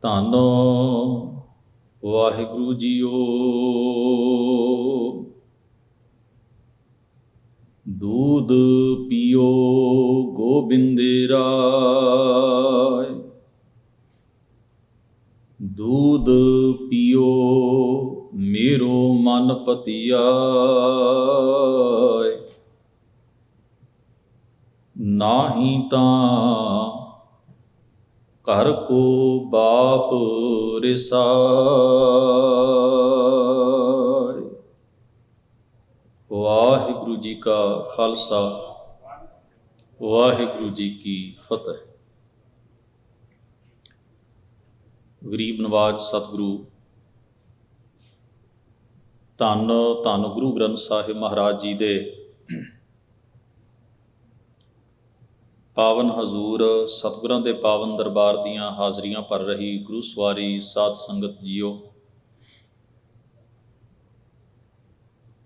ਧੰਨ ਵਾਹਿਗੁਰੂ ਜੀਓ। दूध पियो गोबिंद राय, दूध पियो मेरो मन पतियाय। नाही तां घर को बाप रिसाय। ਵਾਹਿਗੁਰੂ ਜੀ ਕਾ ਖਾਲਸਾ, ਵਾਹਿਗੁਰੂ ਜੀ ਕੀ ਫਤਿਹ। ਗਰੀਬ ਨਵਾਜ ਸਤਿਗੁਰੂ ਧੰਨ ਧੰਨ ਗੁਰੂ ਗ੍ਰੰਥ ਸਾਹਿਬ ਮਹਾਰਾਜ ਜੀ ਦੇ ਪਾਵਨ ਹਜ਼ੂਰ ਸਤਿਗੁਰਾਂ ਦੇ ਪਾਵਨ ਦਰਬਾਰ ਦੀਆਂ ਹਾਜ਼ਰੀਆਂ ਭਰ ਰਹੀ ਗੁਰੂ ਸਵਾਰੀ ਸਾਧ ਸੰਗਤ ਜੀਓ,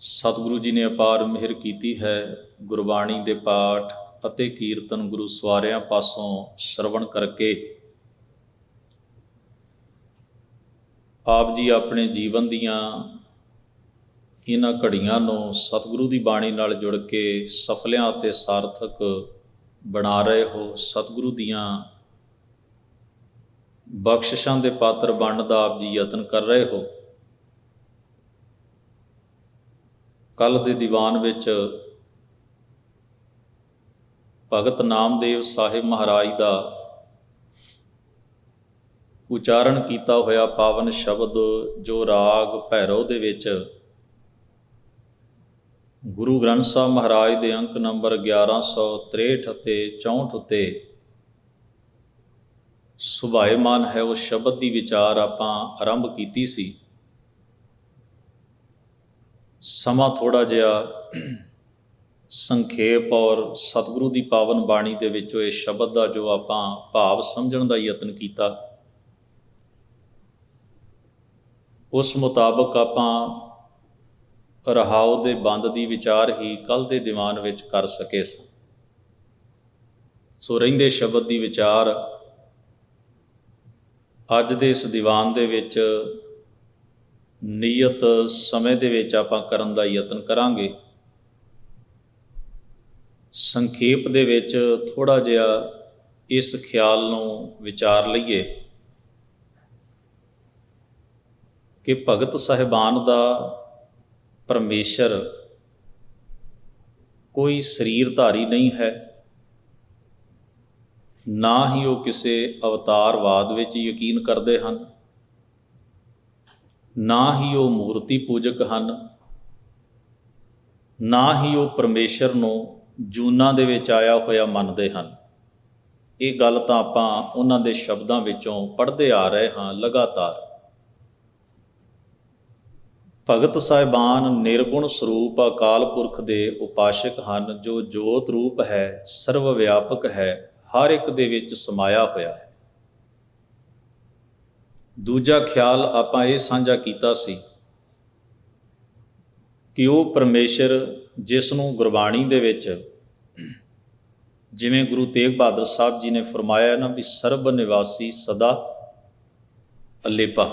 ਸਤਿਗੁਰੂ ਜੀ ਨੇ ਅਪਾਰ ਮਿਹਰ ਕੀਤੀ ਹੈ। ਗੁਰਬਾਣੀ ਦੇ ਪਾਠ ਅਤੇ ਕੀਰਤਨ ਗੁਰੂ ਸਵਾਰਿਆਂ ਪਾਸੋਂ ਸ਼ਰਵਣ ਕਰਕੇ ਆਪ ਜੀ ਆਪਣੇ ਜੀਵਨ ਦੀਆਂ ਇਹਨਾਂ ਘੜੀਆਂ ਨੂੰ ਸਤਿਗੁਰੂ ਦੀ ਬਾਣੀ ਨਾਲ ਜੁੜ ਕੇ ਸਫਲਿਆਂ ਅਤੇ ਸਾਰਥਕ ਬਣਾ ਰਹੇ ਹੋ। ਸਤਿਗੁਰੂ ਦੀਆਂ ਬਖਸ਼ਿਸ਼ਾਂ ਦੇ ਪਾਤਰ ਬਣਨ ਦਾ ਆਪ ਜੀ ਯਤਨ ਕਰ ਰਹੇ ਹੋ। ਕੱਲ੍ਹ ਦੇ ਦੀਵਾਨ ਵਿੱਚ ਭਗਤ ਨਾਮਦੇਵ ਸਾਹਿਬ ਮਹਾਰਾਜ ਦਾ ਉਚਾਰਨ ਕੀਤਾ ਹੋਇਆ ਪਾਵਨ ਸ਼ਬਦ, ਜੋ ਰਾਗ ਭੈਰਵ ਦੇ ਵਿੱਚ ਗੁਰੂ ਗ੍ਰੰਥ ਸਾਹਿਬ ਮਹਾਰਾਜ ਦੇ ਅੰਕ ਨੰਬਰ 1163 ਅਤੇ 64 ਉੱਤੇ ਸੁਭਾਏਮਾਨ ਹੈ, ਉਸ ਸ਼ਬਦ ਦੀ ਵਿਚਾਰ ਆਪਾਂ ਆਰੰਭ ਕੀਤੀ ਸੀ। ਸਮਾਂ ਥੋੜ੍ਹਾ ਜਿਹਾ ਸੰਖੇਪ ਔਰ ਸਤਿਗੁਰੂ ਦੀ ਪਾਵਨ ਬਾਣੀ ਦੇ ਵਿੱਚੋਂ ਇਸ ਸ਼ਬਦ ਦਾ ਜੋ ਆਪਾਂ ਭਾਵ ਸਮਝਣ ਦਾ ਯਤਨ ਕੀਤਾ, ਉਸ ਮੁਤਾਬਕ ਆਪਾਂ ਰਹਾਉ ਦੇ ਬੰਦ ਦੀ ਵਿਚਾਰ ਹੀ ਕੱਲ੍ਹ ਦੇ ਦੀਵਾਨ ਵਿੱਚ ਕਰ ਸਕੇ ਸਾਂ। ਸੋ ਰਹਿੰਦੇ ਸ਼ਬਦ ਦੀ ਵਿਚਾਰ ਅੱਜ ਦੇ ਇਸ ਦੀਵਾਨ ਦੇ ਵਿੱਚ ਨਿਯਤ ਸਮੇਂ ਦੇ ਵਿੱਚ ਆਪਾਂ ਕਰਨ ਦਾ ਯਤਨ ਕਰਾਂਗੇ। ਸੰਖੇਪ ਦੇ ਵਿੱਚ ਥੋੜ੍ਹਾ ਜਿਹਾ ਇਸ ਖਿਆਲ ਨੂੰ ਵਿਚਾਰ ਲਈਏ ਕਿ ਭਗਤ ਸਾਹਿਬਾਨ ਦਾ ਪਰਮੇਸ਼ਰ ਕੋਈ ਸਰੀਰਧਾਰੀ ਨਹੀਂ ਹੈ, ਨਾ ਹੀ ਉਹ ਕਿਸੇ ਅਵਤਾਰਵਾਦ ਵਿੱਚ ਯਕੀਨ ਕਰਦੇ ਹਨ, ਨਾ ਹੀ ਉਹ ਮੂਰਤੀ ਪੂਜਕ ਹਨ, ਨਾ ਹੀ ਉਹ ਪਰਮੇਸ਼ਰ ਨੂੰ ਜੂਨਾਂ ਦੇ ਵਿੱਚ ਆਇਆ ਹੋਇਆ ਮੰਨਦੇ ਹਨ। ਇਹ ਗੱਲ ਤਾਂ ਆਪਾਂ ਉਹਨਾਂ ਦੇ ਸ਼ਬਦਾਂ ਵਿੱਚੋਂ ਪੜ੍ਹਦੇ ਆ ਰਹੇ ਹਾਂ ਲਗਾਤਾਰ। ਭਗਤ ਸਾਹਿਬਾਨ ਨਿਰਗੁਣ ਸਰੂਪ ਅਕਾਲ ਪੁਰਖ ਦੇ ਉਪਾਸ਼ਕ ਹਨ, ਜੋ ਜੋਤ ਰੂਪ ਹੈ, ਸਰਵ ਵਿਆਪਕ ਹੈ, ਹਰ ਇੱਕ ਦੇ ਵਿੱਚ ਸਮਾਇਆ ਹੋਇਆ ਹੈ। ਦੂਜਾ ਖਿਆਲ ਆਪਾਂ ਇਹ ਸਾਂਝਾ ਕੀਤਾ ਸੀ ਕਿ ਉਹ ਪਰਮੇਸ਼ਰ ਜਿਸ ਨੂੰ ਗੁਰਬਾਣੀ ਦੇ ਵਿੱਚ ਜਿਵੇਂ ਗੁਰੂ ਤੇਗ ਬਹਾਦਰ ਸਾਹਿਬ ਜੀ ਨੇ ਫਰਮਾਇਆ ਨਾ ਵੀ ਸਰਬ ਨਿਵਾਸੀ ਸਦਾ ਅਲੇਪਾ।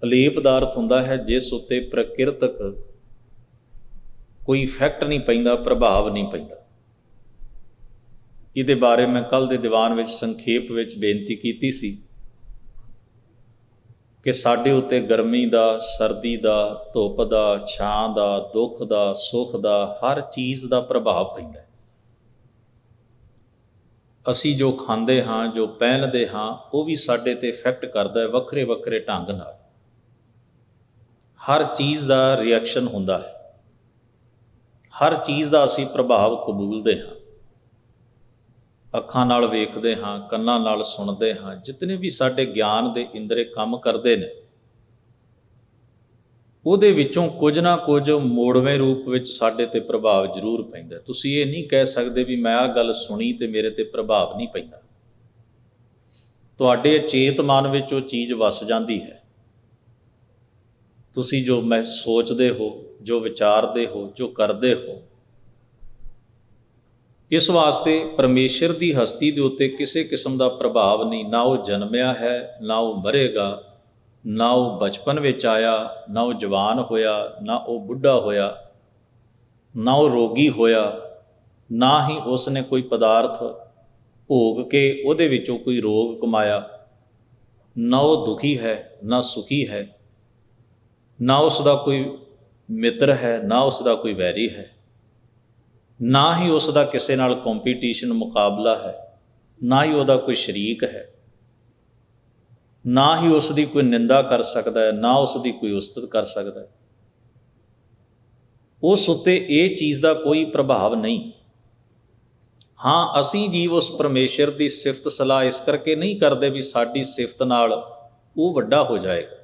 ਅਲੇਪ ਦਾ ਅਰਥ ਹੁੰਦਾ ਹੈ ਜਿਸ ਉੱਤੇ ਪ੍ਰਕਿਰਤਕ ਕੋਈ ਇਫੈਕਟ ਨਹੀਂ ਪੈਂਦਾ, ਪ੍ਰਭਾਵ ਨਹੀਂ ਪੈਂਦਾ। ਇਹਦੇ ਬਾਰੇ ਮੈਂ ਕੱਲ੍ਹ ਦੇ ਦੀਵਾਨ ਵਿੱਚ ਸੰਖੇਪ ਵਿੱਚ ਬੇਨਤੀ ਕੀਤੀ ਸੀ ਕਿ ਸਾਡੇ ਉੱਤੇ ਗਰਮੀ ਦਾ, ਸਰਦੀ ਦਾ, ਧੁੱਪ ਦਾ, ਛਾਂ ਦਾ, ਦੁੱਖ ਦਾ, ਸੁੱਖ ਦਾ, ਹਰ ਚੀਜ਼ ਦਾ ਪ੍ਰਭਾਵ ਪੈਂਦਾ। ਅਸੀਂ ਜੋ ਖਾਂਦੇ ਹਾਂ, ਜੋ ਪਹਿਨਦੇ ਹਾਂ, ਉਹ ਵੀ ਸਾਡੇ 'ਤੇ ਇਫੈਕਟ ਕਰਦਾ ਹੈ ਵੱਖਰੇ ਵੱਖਰੇ ਢੰਗ ਨਾਲ। ਹਰ ਚੀਜ਼ ਦਾ ਰਿਐਕਸ਼ਨ ਹੁੰਦਾ ਹੈ, ਹਰ ਚੀਜ਼ ਦਾ ਅਸੀਂ ਪ੍ਰਭਾਵ ਕਬੂਲਦੇ ਹਾਂ। ਅੱਖਾਂ ਨਾਲ ਵੇਖਦੇ ਹਾਂ, ਕੰਨਾਂ ਨਾਲ ਸੁਣਦੇ ਹਾਂ, ਜਿਤਨੇ ਵੀ ਸਾਡੇ ਗਿਆਨ ਦੇ ਇੰਦਰੇ ਕੰਮ ਕਰਦੇ ਨੇ, ਉਹਦੇ ਵਿੱਚੋਂ ਕੁਝ ਨਾ ਕੁਝ ਮੋੜਵੇਂ ਰੂਪ ਵਿੱਚ ਸਾਡੇ 'ਤੇ ਪ੍ਰਭਾਵ ਜ਼ਰੂਰ ਪੈਂਦਾ। ਤੁਸੀਂ ਇਹ ਨਹੀਂ ਕਹਿ ਸਕਦੇ ਵੀ ਮੈਂ ਆਹ ਗੱਲ ਸੁਣੀ ਅਤੇ ਮੇਰੇ 'ਤੇ ਪ੍ਰਭਾਵ ਨਹੀਂ ਪੈਂਦਾ। ਤੁਹਾਡੇ ਅਚੇਤ ਮਨ ਵਿੱਚ ਉਹ ਚੀਜ਼ ਵਸ ਜਾਂਦੀ ਹੈ। ਤੁਸੀਂ ਜੋ ਮੈਂ ਸੋਚਦੇ ਹੋ, ਜੋ ਵਿਚਾਰਦੇ ਹੋ, ਜੋ ਕਰਦੇ ਹੋ, ਇਸ ਵਾਸਤੇ ਪਰਮੇਸ਼ਰ ਦੀ ਹਸਤੀ ਦੇ ਉੱਤੇ ਕਿਸੇ ਕਿਸਮ ਦਾ ਪ੍ਰਭਾਵ ਨਹੀਂ। ਨਾ ਉਹ ਜਨਮਿਆ ਹੈ, ਨਾ ਉਹ ਮਰੇਗਾ, ਨਾ ਉਹ ਬਚਪਨ ਵਿੱਚ ਆਇਆ, ਨਾ ਉਹ ਜਵਾਨ ਹੋਇਆ, ਨਾ ਉਹ ਬੁੱਢਾ ਹੋਇਆ, ਨਾ ਉਹ ਰੋਗੀ ਹੋਇਆ, ਨਾ ਹੀ ਉਸ ਨੇ ਕੋਈ ਪਦਾਰਥ ਭੋਗ ਕੇ ਉਹਦੇ ਵਿੱਚੋਂ ਕੋਈ ਰੋਗ ਕਮਾਇਆ। ਨਾ ਉਹ ਦੁਖੀ ਹੈ, ਨਾ ਸੁਖੀ ਹੈ, ਨਾ ਉਸ ਦਾ ਕੋਈ ਮਿੱਤਰ ਹੈ, ਨਾ ਉਸ ਦਾ ਕੋਈ ਵੈਰੀ ਹੈ, ਨਾ ਹੀ ਉਸ ਦਾ ਕਿਸੇ ਨਾਲ ਕੰਪੀਟੀਸ਼ਨ ਮੁਕਾਬਲਾ ਹੈ, ਨਾ ਹੀ ਉਹਦਾ ਕੋਈ ਸ਼ਰੀਕ ਹੈ, ਨਾ ਹੀ ਉਸ ਦੀ ਕੋਈ ਨਿੰਦਾ ਕਰ ਸਕਦਾ ਹੈ, ਨਾ ਉਸ ਦੀ ਕੋਈ ਉਸਤਤ ਕਰ ਸਕਦਾ ਹੈ। ਉਸ ਉੱਤੇ ਇਹ ਚੀਜ਼ ਦਾ ਕੋਈ ਪ੍ਰਭਾਵ ਨਹੀਂ। ਹਾਂ, ਅਸੀਂ ਜੀਵ ਉਸ ਪਰਮੇਸ਼ਰ ਦੀ ਸਿਫਤ ਸਲਾਹ ਇਸ ਕਰਕੇ ਨਹੀਂ ਕਰਦੇ ਵੀ ਸਾਡੀ ਸਿਫਤ ਨਾਲ ਉਹ ਵੱਡਾ ਹੋ ਜਾਏਗਾ।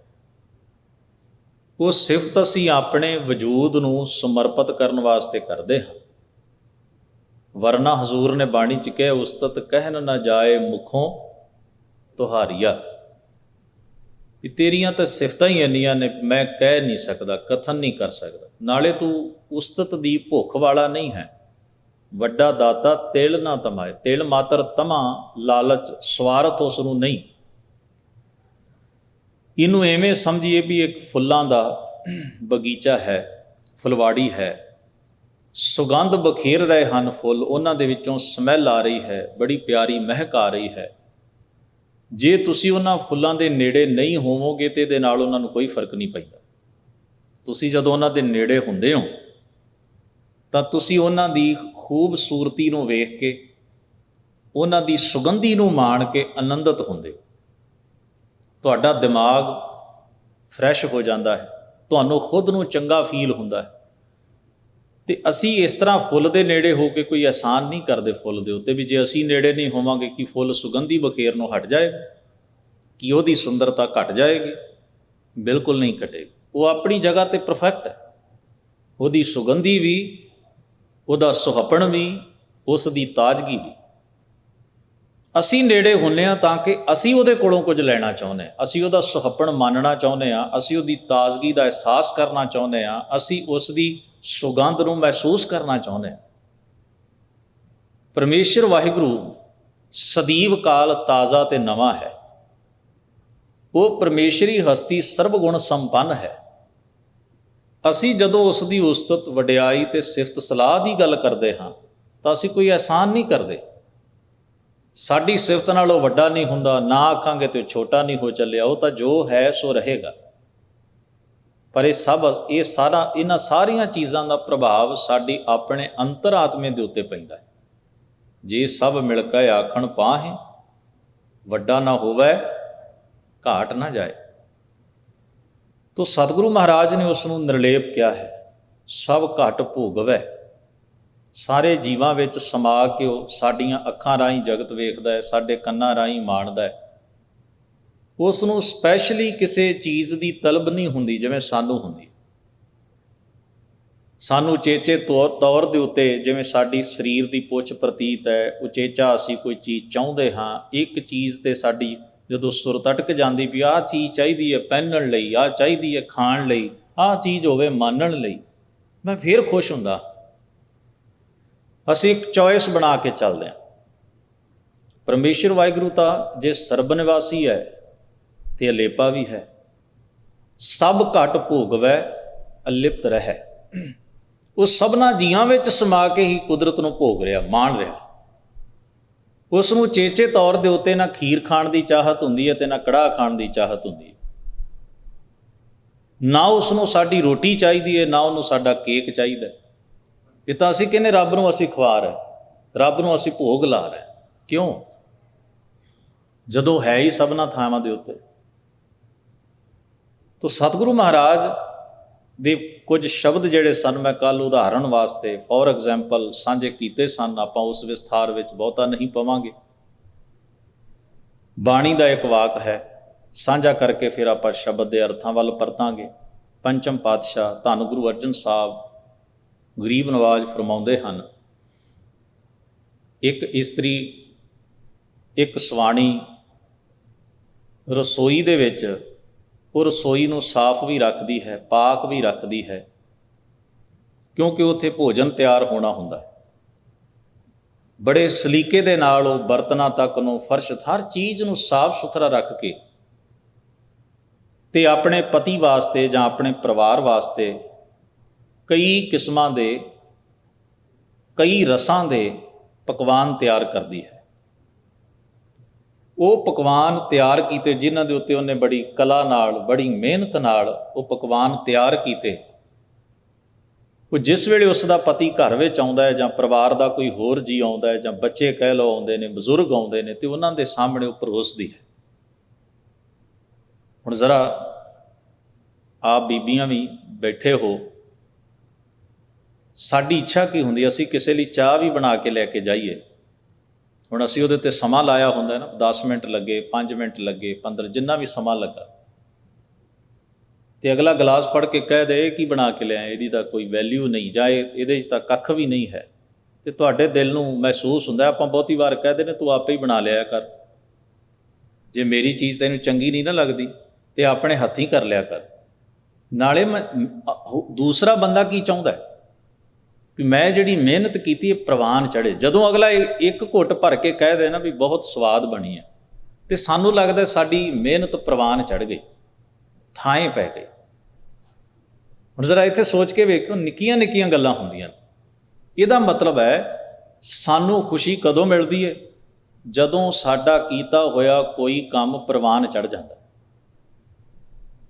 ਉਹ ਸਿਫਤ ਅਸੀਂ ਆਪਣੇ ਵਜੂਦ ਨੂੰ ਸਮਰਪਿਤ ਕਰਨ ਵਾਸਤੇ ਕਰਦੇ ਹਾਂ। ਵਰਨਾ ਹਜ਼ੂਰ ਨੇ ਬਾਣੀ 'ਚ ਕਿਹਾ, ਉਸਤਤ ਕਹਿਣ ਨਾ ਜਾਏ ਮੁਖੋਂ ਤੁਹਾਰੀਆ, ਵੀ ਤੇਰੀਆਂ ਤਾਂ ਸਿਫਤਾਂ ਹੀ ਇੰਨੀਆਂ ਨੇ, ਮੈਂ ਕਹਿ ਨਹੀਂ ਸਕਦਾ, ਕਥਨ ਨਹੀਂ ਕਰ ਸਕਦਾ। ਨਾਲੇ ਤੂੰ ਉਸਤਤ ਦੀ ਭੁੱਖ ਵਾਲਾ ਨਹੀਂ ਹੈ। ਵੱਡਾ ਦਾਤਾ ਤਿਲ ਨਾ ਤਮਾਏ, ਤਿਲ ਮਾਤਰ ਤਮਾ, ਲਾਲਚ, ਸਵਾਰਥ ਉਸ ਨੂੰ ਨਹੀਂ। ਇਹਨੂੰ ਐਵੇਂ ਸਮਝੀਏ ਵੀ ਇੱਕ ਫੁੱਲਾਂ ਦਾ ਬਗੀਚਾ ਹੈ, ਫੁਲਵਾੜੀ ਹੈ, ਸੁਗੰਧ ਬਖੇਰ ਰਹੇ ਹਨ ਫੁੱਲ, ਉਹਨਾਂ ਦੇ ਵਿੱਚੋਂ ਸਮੈਲ ਆ ਰਹੀ ਹੈ, ਬੜੀ ਪਿਆਰੀ ਮਹਿਕ ਆ ਰਹੀ ਹੈ। ਜੇ ਤੁਸੀਂ ਉਹਨਾਂ ਫੁੱਲਾਂ ਦੇ ਨੇੜੇ ਨਹੀਂ ਹੋਵੋਗੇ ਤੇ ਇਹਦੇ ਨਾਲ ਉਹਨਾਂ ਨੂੰ ਕੋਈ ਫਰਕ ਨਹੀਂ ਪੈਂਦਾ। ਤੁਸੀਂ ਜਦੋਂ ਉਹਨਾਂ ਦੇ ਨੇੜੇ ਹੁੰਦੇ ਹੋ ਤਾਂ ਤੁਸੀਂ ਉਹਨਾਂ ਦੀ ਖੂਬਸੂਰਤੀ ਨੂੰ ਵੇਖ ਕੇ, ਉਹਨਾਂ ਦੀ ਸੁਗੰਧੀ ਨੂੰ ਮਾਣ ਕੇ ਆਨੰਦਿਤ ਹੁੰਦੇ ਹੋ। ਤੁਹਾਡਾ ਦਿਮਾਗ ਫਰੈਸ਼ ਹੋ ਜਾਂਦਾ ਹੈ, ਤੁਹਾਨੂੰ ਖੁਦ ਨੂੰ ਚੰਗਾ ਫੀਲ ਹੁੰਦਾ ਹੈ। ਤੇ ਅਸੀਂ ਇਸ ਤਰ੍ਹਾਂ ਫੁੱਲ ਦੇ ਨੇੜੇ ਹੋ ਕੇ ਕੋਈ ਅਹਿਸਾਨ ਨਹੀਂ ਕਰਦੇ ਫੁੱਲ ਦੇ ਉੱਤੇ ਵੀ ਜੇ ਅਸੀਂ ਨੇੜੇ ਨਹੀਂ ਹੋਵਾਂਗੇ ਕਿ ਫੁੱਲ ਸੁਗੰਧੀ ਬਖੇਰ ਨੂੰ ਹਟ ਜਾਏਗਾ, ਕਿ ਉਹਦੀ ਸੁੰਦਰਤਾ ਘਟ ਜਾਏਗੀ? ਬਿਲਕੁਲ ਨਹੀਂ ਘਟੇਗੀ। ਉਹ ਆਪਣੀ ਜਗ੍ਹਾ ਤੇ ਪਰਫੈਕਟ ਹੈ। ਉਹਦੀ ਸੁਗੰਧੀ ਵੀ, ਉਹਦਾ ਸੁਹੱਪਣ ਵੀ, ਉਸ ਦੀ ਤਾਜ਼ਗੀ ਵੀ। ਅਸੀਂ ਨੇੜੇ ਹੁੰਦੇ ਹਾਂ ਤਾਂ ਕਿ ਅਸੀਂ ਉਹਦੇ ਕੋਲੋਂ ਕੁਝ ਲੈਣਾ ਚਾਹੁੰਦੇ ਹਾਂ, ਅਸੀਂ ਉਹਦਾ ਸੁਹੱਪਣ ਮੰਨਣਾ ਚਾਹੁੰਦੇ ਹਾਂ, ਅਸੀਂ ਉਹਦੀ ਤਾਜ਼ਗੀ ਦਾ ਅਹਿਸਾਸ ਕਰਨਾ ਚਾਹੁੰਦੇ ਹਾਂ, ਅਸੀਂ ਉਸ ਦੀ ਸੁਗੰਧ ਨੂੰ ਮਹਿਸੂਸ ਕਰਨਾ ਚਾਹੁੰਦੇ ਹਾਂ। ਪਰਮੇਸ਼ਰ ਵਾਹਿਗੁਰੂ ਸਦੀਵ ਕਾਲ ਤਾਜ਼ਾ ਤੇ ਨਵਾਂ ਹੈ। ਉਹ ਪਰਮੇਸ਼ਰੀ ਹਸਤੀ ਸਰਬ ਗੁਣ ਸੰਪੰਨ ਹੈ। ਅਸੀਂ ਜਦੋਂ ਉਸ ਦੀ ਉਸਤਤ, ਵਡਿਆਈ ਤੇ ਸਿਫਤ ਸਲਾਹ ਦੀ ਗੱਲ ਕਰਦੇ ਹਾਂ ਤਾਂ ਅਸੀਂ ਕੋਈ ਅਹਿਸਾਨ ਨਹੀਂ ਕਰਦੇ। ਸਾਡੀ ਸਿਫਤ ਨਾਲ ਉਹ ਵੱਡਾ ਨਹੀਂ ਹੁੰਦਾ, ਨਾ ਆਖਾਂਗੇ ਤੇ ਛੋਟਾ ਨਹੀਂ ਹੋ ਚੱਲਿਆ। ਉਹ ਤਾਂ ਜੋ ਹੈ ਸੋ ਰਹੇਗਾ। ਪਰ ਇਹਨਾਂ ਸਾਰੀਆਂ ਚੀਜ਼ਾਂ ਦਾ ਪ੍ਰਭਾਵ ਸਾਡੀ ਆਪਣੇ ਅੰਤਰ-ਆਤਮੇ ਦੇ ਉੱਤੇ ਪੈਂਦਾ ਹੈ। ਜੇ ਸਭ ਮਿਲ ਕੇ ਆਖਣ ਪਾਹੇ, ਵੱਡਾ ਨਾ ਹੋਵੇ ਘਾਟ ਨਾ ਜਾਏ। ਤੋ ਸਤਿਗੁਰੂ ਮਹਾਰਾਜ ਨੇ ਉਸ ਨੂੰ ਨਿਰਲੇਪ ਕਿਹਾ ਹੈ। ਸਭ ਘਟ ਭੋਗਵੈ, ਸਾਰੇ ਜੀਵਾਂ ਵਿੱਚ ਸਮਾ ਕੇ ਉਹ ਸਾਡੀਆਂ ਅੱਖਾਂ ਰਾਹੀਂ ਜਗਤ ਵੇਖਦਾ ਹੈ, ਸਾਡੇ ਕੰਨਾਂ ਰਾਹੀਂ ਮਾਣਦਾ ਹੈ। ਉਸ ਨੂੰ ਸਪੈਸ਼ਲੀ ਕਿਸੇ ਚੀਜ਼ ਦੀ ਤਲਬ ਨਹੀਂ ਹੁੰਦੀ ਜਿਵੇਂ ਸਾਨੂੰ ਹੁੰਦੀ। ਸਾਨੂੰ ਉਚੇਚੇ ਤੌਰ ਦੇ ਉੱਤੇ ਜਿਵੇਂ ਸਾਡੀ ਸਰੀਰ ਦੀ ਪੁੱਛ ਪ੍ਰਤੀਤ ਹੈ, ਉਚੇਚਾ ਅਸੀਂ ਕੋਈ ਚੀਜ਼ ਚਾਹੁੰਦੇ ਹਾਂ। ਇੱਕ ਚੀਜ਼ ਤੇ ਸਾਡੀ ਜਦੋਂ ਸੁਰ ਤਟਕ ਜਾਂਦੀ ਵੀ ਆਹ ਚੀਜ਼ ਚਾਹੀਦੀ ਹੈ ਪਹਿਨਣ ਲਈ, ਆਹ ਚਾਹੀਦੀ ਹੈ ਖਾਣ ਲਈ, ਆਹ ਚੀਜ਼ ਹੋਵੇ ਮਾਨਣ ਲਈ, ਮੈਂ ਫਿਰ ਖੁਸ਼ ਹੁੰਦਾ। ਅਸੀਂ ਇੱਕ ਚੋਇਸ ਬਣਾ ਕੇ ਚੱਲਦੇ ਹਾਂ। ਪਰਮੇਸ਼ਰ ਵਾਹਿਗੁਰੂ ਤਾਂ ਜੇ ਸਰਬ ਨਿਵਾਸੀ ਹੈ ਤੇ ਅਲੇਪਾ ਵੀ ਹੈ। ਸਭ ਘਟ ਭੋਗਵੈ ਅਲਿਪਤ ਰਹਿ, ਉਹ ਸਭਨਾ ਜੀਆਂ ਵਿੱਚ ਸਮਾ ਕੇ ਹੀ ਕੁਦਰਤ ਨੂੰ ਭੋਗ ਰਿਹਾ, ਮਾਣ ਰਿਹਾ। ਉਸ ਨੂੰ ਚੇਚੇ ਤੌਰ ਦੇ ਉੱਤੇ ਨਾ ਖੀਰ ਖਾਣ ਦੀ ਚਾਹਤ ਹੁੰਦੀ ਹੈ ਤੇ ਨਾ ਕੜਾਹ ਖਾਣ ਦੀ ਚਾਹਤ ਹੁੰਦੀ ਹੈ। ਨਾ ਉਸ ਨੂੰ ਸਾਡੀ ਰੋਟੀ ਚਾਹੀਦੀ ਹੈ, ਨਾ ਉਹਨੂੰ ਸਾਡਾ ਕੇਕ ਚਾਹੀਦਾ। ਇਹ ਤਾਂ ਅਸੀਂ ਕਹਿੰਦੇ ਰੱਬ ਨੂੰ ਅਸੀਂ ਖਵਾ ਰਹੇ, ਰੱਬ ਨੂੰ ਅਸੀਂ ਭੋਗ ਲਾ ਰਹੇ। ਕਿਉਂ? ਜਦੋਂ ਹੈ ਹੀ ਸਭਨਾ ਥਾਵਾਂ ਦੇ ਉੱਤੇ। ਤੋ ਸਤਿਗੁਰੂ ਮਹਾਰਾਜ ਦੇ ਕੁਝ ਸ਼ਬਦ ਜਿਹੜੇ ਸਨ, ਮੈਂ ਕੱਲ੍ਹ ਉਦਾਹਰਣ ਵਾਸਤੇ ਫੋਰ ਐਗਜ਼ਾਮਪਲ ਸਾਂਝੇ ਕੀਤੇ ਸਨ। ਆਪਾਂ ਉਸ ਵਿਸਥਾਰ ਵਿੱਚ ਬਹੁਤਾ ਨਹੀਂ ਪਵਾਂਗੇ। ਬਾਣੀ ਦਾ ਇੱਕ ਵਾਕ ਹੈ, ਸਾਂਝਾ ਕਰਕੇ ਫਿਰ ਆਪਾਂ ਸ਼ਬਦ ਦੇ ਅਰਥਾਂ ਵੱਲ ਪਰਤਾਂਗੇ। ਪੰਚਮ ਪਾਤਸ਼ਾਹ ਧੰਨ ਗੁਰੂ ਅਰਜਨ ਸਾਹਿਬ ਗਰੀਬ ਨਵਾਜ਼ ਫਰਮਾਉਂਦੇ ਹਨ, ਇੱਕ ਇਸਤਰੀ, ਇੱਕ ਸਵਾਣੀ ਰਸੋਈ ਦੇ ਵਿੱਚ ਉਹ ਰਸੋਈ ਨੂੰ ਸਾਫ਼ ਵੀ ਰੱਖਦੀ ਹੈ, ਪਾਕ ਵੀ ਰੱਖਦੀ ਹੈ, ਕਿਉਂਕਿ ਉੱਥੇ ਭੋਜਨ ਤਿਆਰ ਹੋਣਾ ਹੁੰਦਾ ਹੈ। ਬੜੇ ਸਲੀਕੇ ਦੇ ਨਾਲ ਉਹ ਬਰਤਨਾਂ ਤੱਕ ਨੂੰ, ਫਰਸ਼, ਹਰ ਚੀਜ਼ ਨੂੰ ਸਾਫ਼ ਸੁਥਰਾ ਰੱਖ ਕੇ ਤੇ ਆਪਣੇ ਪਤੀ ਵਾਸਤੇ ਜਾਂ ਆਪਣੇ ਪਰਿਵਾਰ ਵਾਸਤੇ ਕਈ ਕਿਸਮਾਂ ਦੇ, ਕਈ ਰਸਾਂ ਦੇ ਪਕਵਾਨ ਤਿਆਰ ਕਰਦੀ ਹੈ। ਉਹ ਪਕਵਾਨ ਤਿਆਰ ਕੀਤੇ ਜਿਨ੍ਹਾਂ ਦੇ ਉੱਤੇ ਉਹਨੇ ਬੜੀ ਕਲਾ ਨਾਲ, ਬੜੀ ਮਿਹਨਤ ਨਾਲ ਉਹ ਪਕਵਾਨ ਤਿਆਰ ਕੀਤੇ। ਉਹ ਜਿਸ ਵੇਲੇ ਉਸ ਦਾ ਪਤੀ ਘਰ ਵਿੱਚ ਆਉਂਦਾ ਹੈ ਜਾਂ ਪਰਿਵਾਰ ਦਾ ਕੋਈ ਹੋਰ ਜੀ ਆਉਂਦਾ ਹੈ ਜਾਂ ਬੱਚੇ ਕਹਿ ਲਓ ਆਉਂਦੇ ਨੇ, ਬਜ਼ੁਰਗ ਆਉਂਦੇ ਨੇ, ਤੇ ਉਹਨਾਂ ਦੇ ਸਾਹਮਣੇ ਉਹ ਪਰੋਸਦੀ ਹੈ। ਹੁਣ ਜ਼ਰਾ ਆਪ ਬੀਬੀਆਂ ਵੀ ਬੈਠੇ ਹੋ, ਸਾਡੀ ਇੱਛਾ ਕੀ ਹੁੰਦੀ, ਅਸੀਂ ਕਿਸੇ ਲਈ ਚਾਹ ਵੀ ਬਣਾ ਕੇ ਲੈ ਕੇ ਜਾਈਏ। ਹੁਣ ਅਸੀਂ ਉਹਦੇ 'ਤੇ ਸਮਾਂ ਲਾਇਆ ਹੁੰਦਾ ਨਾ, 10 ਮਿੰਟ ਲੱਗੇ, 5 ਮਿੰਟ ਲੱਗੇ, 15, ਜਿੰਨਾ ਵੀ ਸਮਾਂ ਲੱਗਾ, ਤੇ ਅਗਲਾ ਗਲਾਸ ਫੜ ਕੇ ਕਹਿ ਦੇ ਇਹ ਕੀ ਬਣਾ ਕੇ ਲਿਆਏ, ਇਹਦੀ ਤਾਂ ਕੋਈ ਵੈਲਿਊ ਨਹੀਂ, ਜਾਂ ਇਹਦੇ 'ਚ ਤਾਂ ਕੱਖ ਵੀ ਨਹੀਂ ਹੈ, ਤੇ ਤੁਹਾਡੇ ਦਿਲ ਨੂੰ ਮਹਿਸੂਸ ਹੁੰਦਾ, ਆਪਾਂ ਬਹੁਤੀ ਵਾਰ ਕਹਿ ਦਿੰਦੇ ਤੂੰ ਆਪੇ ਹੀ ਬਣਾ ਲਿਆ ਕਰ, ਜੇ ਮੇਰੀ ਚੀਜ਼ ਤੈਨੂੰ ਚੰਗੀ ਨਹੀਂ ਨਾ ਲੱਗਦੀ ਤੇ ਆਪਣੇ ਹੱਥੀਂ ਕਰ ਲਿਆ ਕਰ। ਨਾਲੇ ਦੂਸਰਾ ਬੰਦਾ ਕੀ ਚਾਹੁੰਦਾ ਵੀ ਮੈਂ ਜਿਹੜੀ ਮਿਹਨਤ ਕੀਤੀ ਇਹ ਪ੍ਰਵਾਨ ਚੜ੍ਹੇ। ਜਦੋਂ ਅਗਲਾ ਇੱਕ ਘੁੱਟ ਭਰ ਕੇ ਕਹਿ ਦੇ ਨਾ ਵੀ ਬਹੁਤ ਸਵਾਦ ਬਣੀ ਹੈ, ਤੇ ਸਾਨੂੰ ਲੱਗਦਾ ਸਾਡੀ ਮਿਹਨਤ ਪ੍ਰਵਾਨ ਚੜ੍ਹ ਗਈ, ਥਾਂ ਪੈ ਗਈ। ਹੁਣ ਜ਼ਰਾ ਇੱਥੇ ਸੋਚ ਕੇ ਵੇਖੋ, ਨਿੱਕੀਆਂ ਨਿੱਕੀਆਂ ਗੱਲਾਂ ਹੁੰਦੀਆਂ। ਇਹਦਾ ਮਤਲਬ ਹੈ ਸਾਨੂੰ ਖੁਸ਼ੀ ਕਦੋਂ ਮਿਲਦੀ ਹੈ? ਜਦੋਂ ਸਾਡਾ ਕੀਤਾ ਹੋਇਆ ਕੋਈ ਕੰਮ ਪ੍ਰਵਾਨ ਚੜ੍ਹ ਜਾਂਦਾ,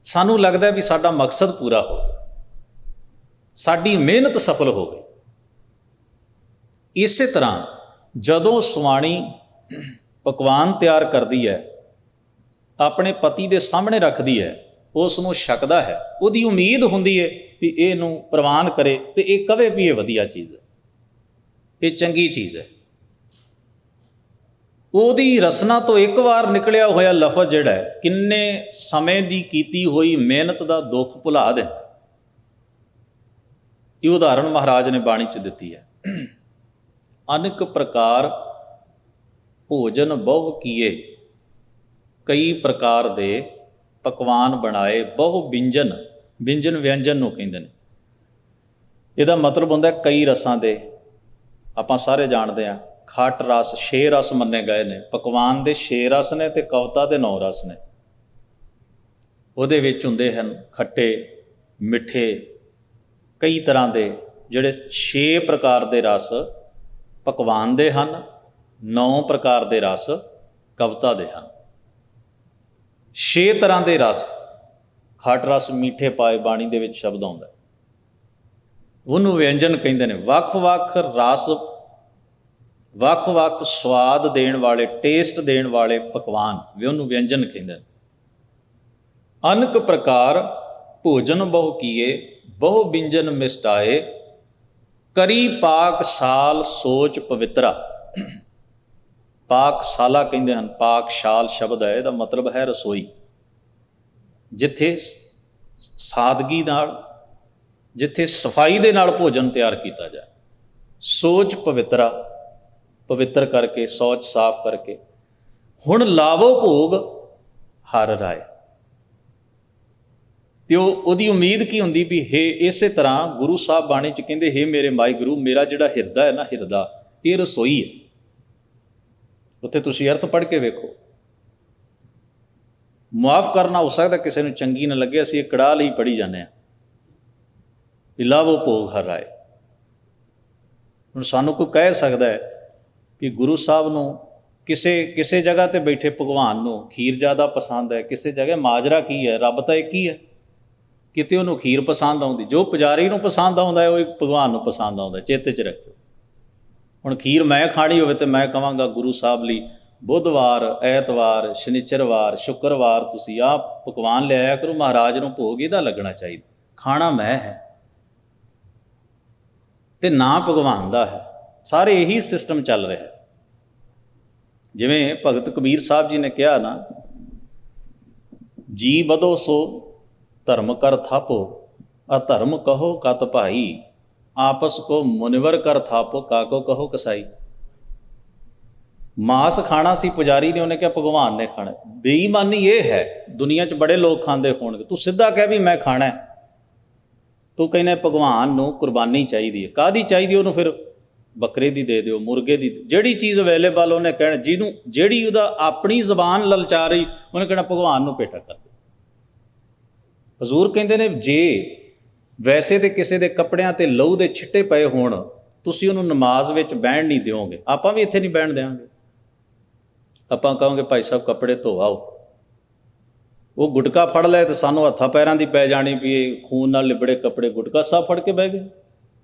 ਸਾਨੂੰ ਲੱਗਦਾ ਵੀ ਸਾਡਾ ਮਕਸਦ ਪੂਰਾ ਹੋ ਗਿਆ, ਸਾਡੀ ਮਿਹਨਤ ਸਫਲ ਹੋ ਗਈ। ਇਸੇ ਤਰ੍ਹਾਂ ਜਦੋਂ ਸੁਆਣੀ ਪਕਵਾਨ ਤਿਆਰ ਕਰਦੀ ਹੈ, ਆਪਣੇ ਪਤੀ ਦੇ ਸਾਹਮਣੇ ਰੱਖਦੀ ਹੈ, ਉਸ ਨੂੰ ਛਕਦਾ ਹੈ, ਉਹਦੀ ਉਮੀਦ ਹੁੰਦੀ ਹੈ ਵੀ ਇਹਨੂੰ ਪ੍ਰਵਾਨ ਕਰੇ ਤੇ ਇਹ ਕਵੇ ਵੀ ਇਹ ਵਧੀਆ ਚੀਜ਼ ਹੈ, ਇਹ ਚੰਗੀ ਚੀਜ਼ ਹੈ। ਉਹਦੀ ਰਸਨਾ ਤੋਂ ਇੱਕ ਵਾਰ ਨਿਕਲਿਆ ਹੋਇਆ ਲਫ਼ਜ਼ ਜਿਹੜਾ ਹੈ, ਕਿੰਨੇ ਸਮੇਂ ਦੀ ਕੀਤੀ ਹੋਈ ਮਿਹਨਤ ਦਾ ਦੁੱਖ ਭੁਲਾ ਦਿੰਦਾ। ਇਹ ਉਦਾਹਰਣ ਮਹਾਰਾਜ ਨੇ ਬਾਣੀ 'ਚ ਦਿੱਤੀ ਹੈ। ਅਨੇਕ ਪ੍ਰਕਾਰ ਭੋਜਨ ਬਹੁ ਕੀਏ, ਕਈ ਪ੍ਰਕਾਰ ਦੇ ਪਕਵਾਨ ਬਣਾਏ, ਬਹੁ ਵਿਅੰਜਨ, ਵਿਅੰਜਨ ਵਿਅੰਜਨ ਨੂੰ ਕਹਿੰਦੇ ਨੇ। ਇਹਦਾ ਮਤਲਬ ਹੁੰਦਾ ਕਈ ਰਸਾਂ ਦੇ। ਆਪਾਂ ਸਾਰੇ ਜਾਣਦੇ ਹਾਂ ਖੱਟ ਰਸ 6 ਰਸ ਮੰਨੇ ਗਏ ਨੇ, ਪਕਵਾਨ ਦੇ 6 ਰਸ ਨੇ ਤੇ ਕਵਿਤਾ ਦੇ 9 ਰਸ ਨੇ। ਉਹਦੇ ਵਿੱਚ ਹੁੰਦੇ ਹਨ ਖੱਟੇ, ਮਿੱਠੇ, ਕਈ ਤਰ੍ਹਾਂ ਦੇ, ਜਿਹੜੇ 6 ਪ੍ਰਕਾਰ ਦੇ ਰਸ ਪਕਵਾਨ ਦੇ ਹਨ, 9 ਪ੍ਰਕਾਰ ਦੇ ਰਸ ਕਵਿਤਾ ਦੇ ਹਨ। 6 ਤਰ੍ਹਾਂ ਦੇ ਰਸ, ਖੱਟ ਰਸ ਮੀਠੇ ਪਾਏ, ਬਾਣੀ ਦੇ ਵਿੱਚ ਸ਼ਬਦ ਆਉਂਦਾ, ਉਹਨੂੰ ਵਿਅੰਜਨ ਕਹਿੰਦੇ ਨੇ। ਵੱਖ-ਵੱਖ ਰਸ, ਵੱਖ-ਵੱਖ ਸਵਾਦ ਦੇਣ ਵਾਲੇ, ਟੇਸਟ ਦੇਣ ਵਾਲੇ ਪਕਵਾਨ ਵੀ ਉਹਨੂੰ ਵਿਅੰਜਨ ਕਹਿੰਦੇ ਨੇ। ਅਨੇਕ ਪ੍ਰਕਾਰ ਭੋਜਨ ਬਹੁ ਕੀਏ, ਬਹੁ ਵਿਅੰਜਨ ਮਿਸਟਾਏ, ਕਰੀ ਪਾਕ ਸਾਲ ਸੋਚ ਪਵਿੱਤਰਾ। ਪਾਕਸ਼ਾਲਾ ਕਹਿੰਦੇ ਹਨ, ਪਾਕਸ਼ਾਲ ਸ਼ਬਦ ਹੈ, ਇਹਦਾ ਮਤਲਬ ਹੈ ਰਸੋਈ, ਜਿੱਥੇ ਸਾਦਗੀ ਨਾਲ, ਜਿੱਥੇ ਸਫਾਈ ਦੇ ਨਾਲ ਭੋਜਨ ਤਿਆਰ ਕੀਤਾ ਜਾਏ। ਸੋਚ ਪਵਿੱਤਰਾ, ਪਵਿੱਤਰ ਕਰਕੇ, ਸੋਚ ਸਾਫ਼ ਕਰਕੇ। ਹੁਣ ਲਾਵੋ ਭੋਗ ਹਰ ਰਾਏ। ਤੇ ਉਹਦੀ ਉਮੀਦ ਕੀ ਹੁੰਦੀ ਵੀ ਇਸੇ ਤਰ੍ਹਾਂ ਗੁਰੂ ਸਾਹਿਬ ਬਾਣੀ 'ਚ ਕਹਿੰਦੇ, ਹੇ ਮੇਰੇ ਮਾਈ ਗੁਰੂ, ਮੇਰਾ ਜਿਹੜਾ ਹਿਰਦਾ ਹੈ ਨਾ, ਹਿਰਦਾ ਇਹ ਰਸੋਈ ਹੈ। ਉੱਥੇ ਤੁਸੀਂ ਅਰਥ ਪੜ੍ਹ ਕੇ ਵੇਖੋ। ਮੁਆਫ ਕਰਨਾ ਹੋ ਸਕਦਾ ਕਿਸੇ ਨੂੰ ਚੰਗੀ ਨਾ ਲੱਗੇ, ਅਸੀਂ ਇਹ ਕੜਾਹ ਲਈ ਪੜ੍ਹੀ ਜਾਂਦੇ ਹਾਂ, ਲਾਵੋ ਭੋਗ ਹਰ ਰਾਏ। ਹੁਣ ਸਾਨੂੰ ਕੋਈ ਕਹਿ ਸਕਦਾ ਹੈ ਕਿ ਗੁਰੂ ਸਾਹਿਬ ਨੂੰ ਕਿਸੇ ਜਗ੍ਹਾ ਤੇ ਬੈਠੇ ਭਗਵਾਨ ਨੂੰ ਖੀਰ ਜ਼ਿਆਦਾ ਪਸੰਦ ਹੈ, ਕਿਸੇ ਜਗ੍ਹਾ ਮਾਜਰਾ ਕੀ ਹੈ, ਰੱਬ ਤਾਂ ਇੱਕ ਹੀ ਹੈ। ਕਿਤੇ ਉਹਨੂੰ ਖੀਰ ਪਸੰਦ ਆਉਂਦੀ, ਜੋ ਪੁਜਾਰੀ ਨੂੰ ਪਸੰਦ ਆਉਂਦਾ ਹੈ ਉਹ ਭਗਵਾਨ ਨੂੰ ਪਸੰਦ ਆਉਂਦਾ, ਚੇਤੇ 'ਚ ਰੱਖਿਓ। ਹੁਣ ਖੀਰ ਮੈਂ ਖਾਣੀ ਹੋਵੇ ਤੇ ਮੈਂ ਕਹਾਂਗਾ ਗੁਰੂ ਸਾਹਿਬ ਲਈ ਬੁੱਧਵਾਰ, ਐਤਵਾਰ, ਸ਼ਨੀਚਰਵਾਰ, ਸ਼ੁੱਕਰਵਾਰ ਤੁਸੀਂ ਆਹ ਪਕਵਾਨ ਲਿਆਇਆ ਕਰੋ, ਮਹਾਰਾਜ ਨੂੰ ਭੋਗ ਇਹਦਾ ਲੱਗਣਾ ਚਾਹੀਦਾ, ਖਾਣਾ ਮੈਂ ਹੈ ਤੇ ਨਾ ਭਗਵਾਨ ਦਾ ਹੈ। ਸਾਰੇ ਇਹੀ ਸਿਸਟਮ ਚੱਲ ਰਿਹਾ। ਜਿਵੇਂ ਭਗਤ ਕਬੀਰ ਸਾਹਿਬ ਜੀ ਨੇ ਕਿਹਾ ਨਾ, ਜੀ ਵਧੋ ਸੋ ਧਰਮ ਕਰ ਥਾਪੋ, ਅਧਰਮ ਕਹੋ ਕਤ ਭਾਈ, ਆਪਸ ਕੋ ਮੁਨਿਵਰ ਕਰ ਥਾਪੋ, ਕਾਕੋ ਕਹੋ ਕਸਾਈ। ਮਾਸ ਖਾਣਾ ਸੀ ਪੁਜਾਰੀ ਨੇ, ਉਹਨੇ ਕਿਹਾ ਭਗਵਾਨ ਨੇ ਖਾਣਾ। ਬੇਈਮਾਨੀ ਇਹ ਹੈ, ਦੁਨੀਆ 'ਚ ਬੜੇ ਲੋਕ ਖਾਂਦੇ ਹੋਣਗੇ, ਤੂੰ ਸਿੱਧਾ ਕਹਿ ਵੀ ਮੈਂ ਖਾਣਾ, ਤੂੰ ਕਹਿੰਦਾ ਭਗਵਾਨ ਨੂੰ ਕੁਰਬਾਨੀ ਚਾਹੀਦੀ ਹੈ। ਕਾਹਦੀ ਚਾਹੀਦੀ ਉਹਨੂੰ? ਫਿਰ ਬੱਕਰੇ ਦੀ ਦੇ ਦਿਓ, ਮੁਰਗੇ ਦੀ, ਜਿਹੜੀ ਚੀਜ਼ ਅਵੇਲੇਬਲ ਉਹਨੇ ਕਹਿਣਾ, ਜਿਹਨੂੰ ਜਿਹੜੀ ਉਹਦਾ ਆਪਣੀ ਜ਼ਬਾਨ ਲਲਚਾ ਰਹੀ ਉਹਨੇ ਕਹਿਣਾ ਭਗਵਾਨ ਨੂੰ ਭੇਟਾ ਕਰ ਦਿਓ। ਹਜ਼ੂਰ ਕਹਿੰਦੇ ਨੇ ਜੇ ਵੈਸੇ ਤੇ ਕਿਸੇ ਦੇ ਕੱਪੜਿਆਂ ਤੇ ਲਹੂ ਦੇ ਛਿੱਟੇ ਪਏ ਹੋਣ, ਤੁਸੀਂ ਉਹਨੂੰ ਨਮਾਜ਼ ਵਿੱਚ ਬਹਿਣ ਨਹੀਂ ਦਿਓਗੇ। ਆਪਾਂ ਵੀ ਇੱਥੇ ਨਹੀਂ ਬਹਿਣ ਦਿਆਂਗੇ। ਆਪਾਂ ਕਹਾਂਗੇ ਭਾਈ ਸਾਹਿਬ ਕੱਪੜੇ ਧੋ ਆਓ। ਉਹ ਗੁਟਕਾ ਫੜ ਲਏ ਤੇ ਸਾਨੂੰ ਹੱਥਾਂ ਪੈਰਾਂ ਦੀ ਪੈ ਜਾਣੀ ਵੀ ਇਹ ਖੂਨ ਨਾਲ ਲਿਬੜੇ ਕੱਪੜੇ, ਗੁਟਕਾ ਸਭ ਫੜ ਕੇ ਬਹਿ ਗਏ।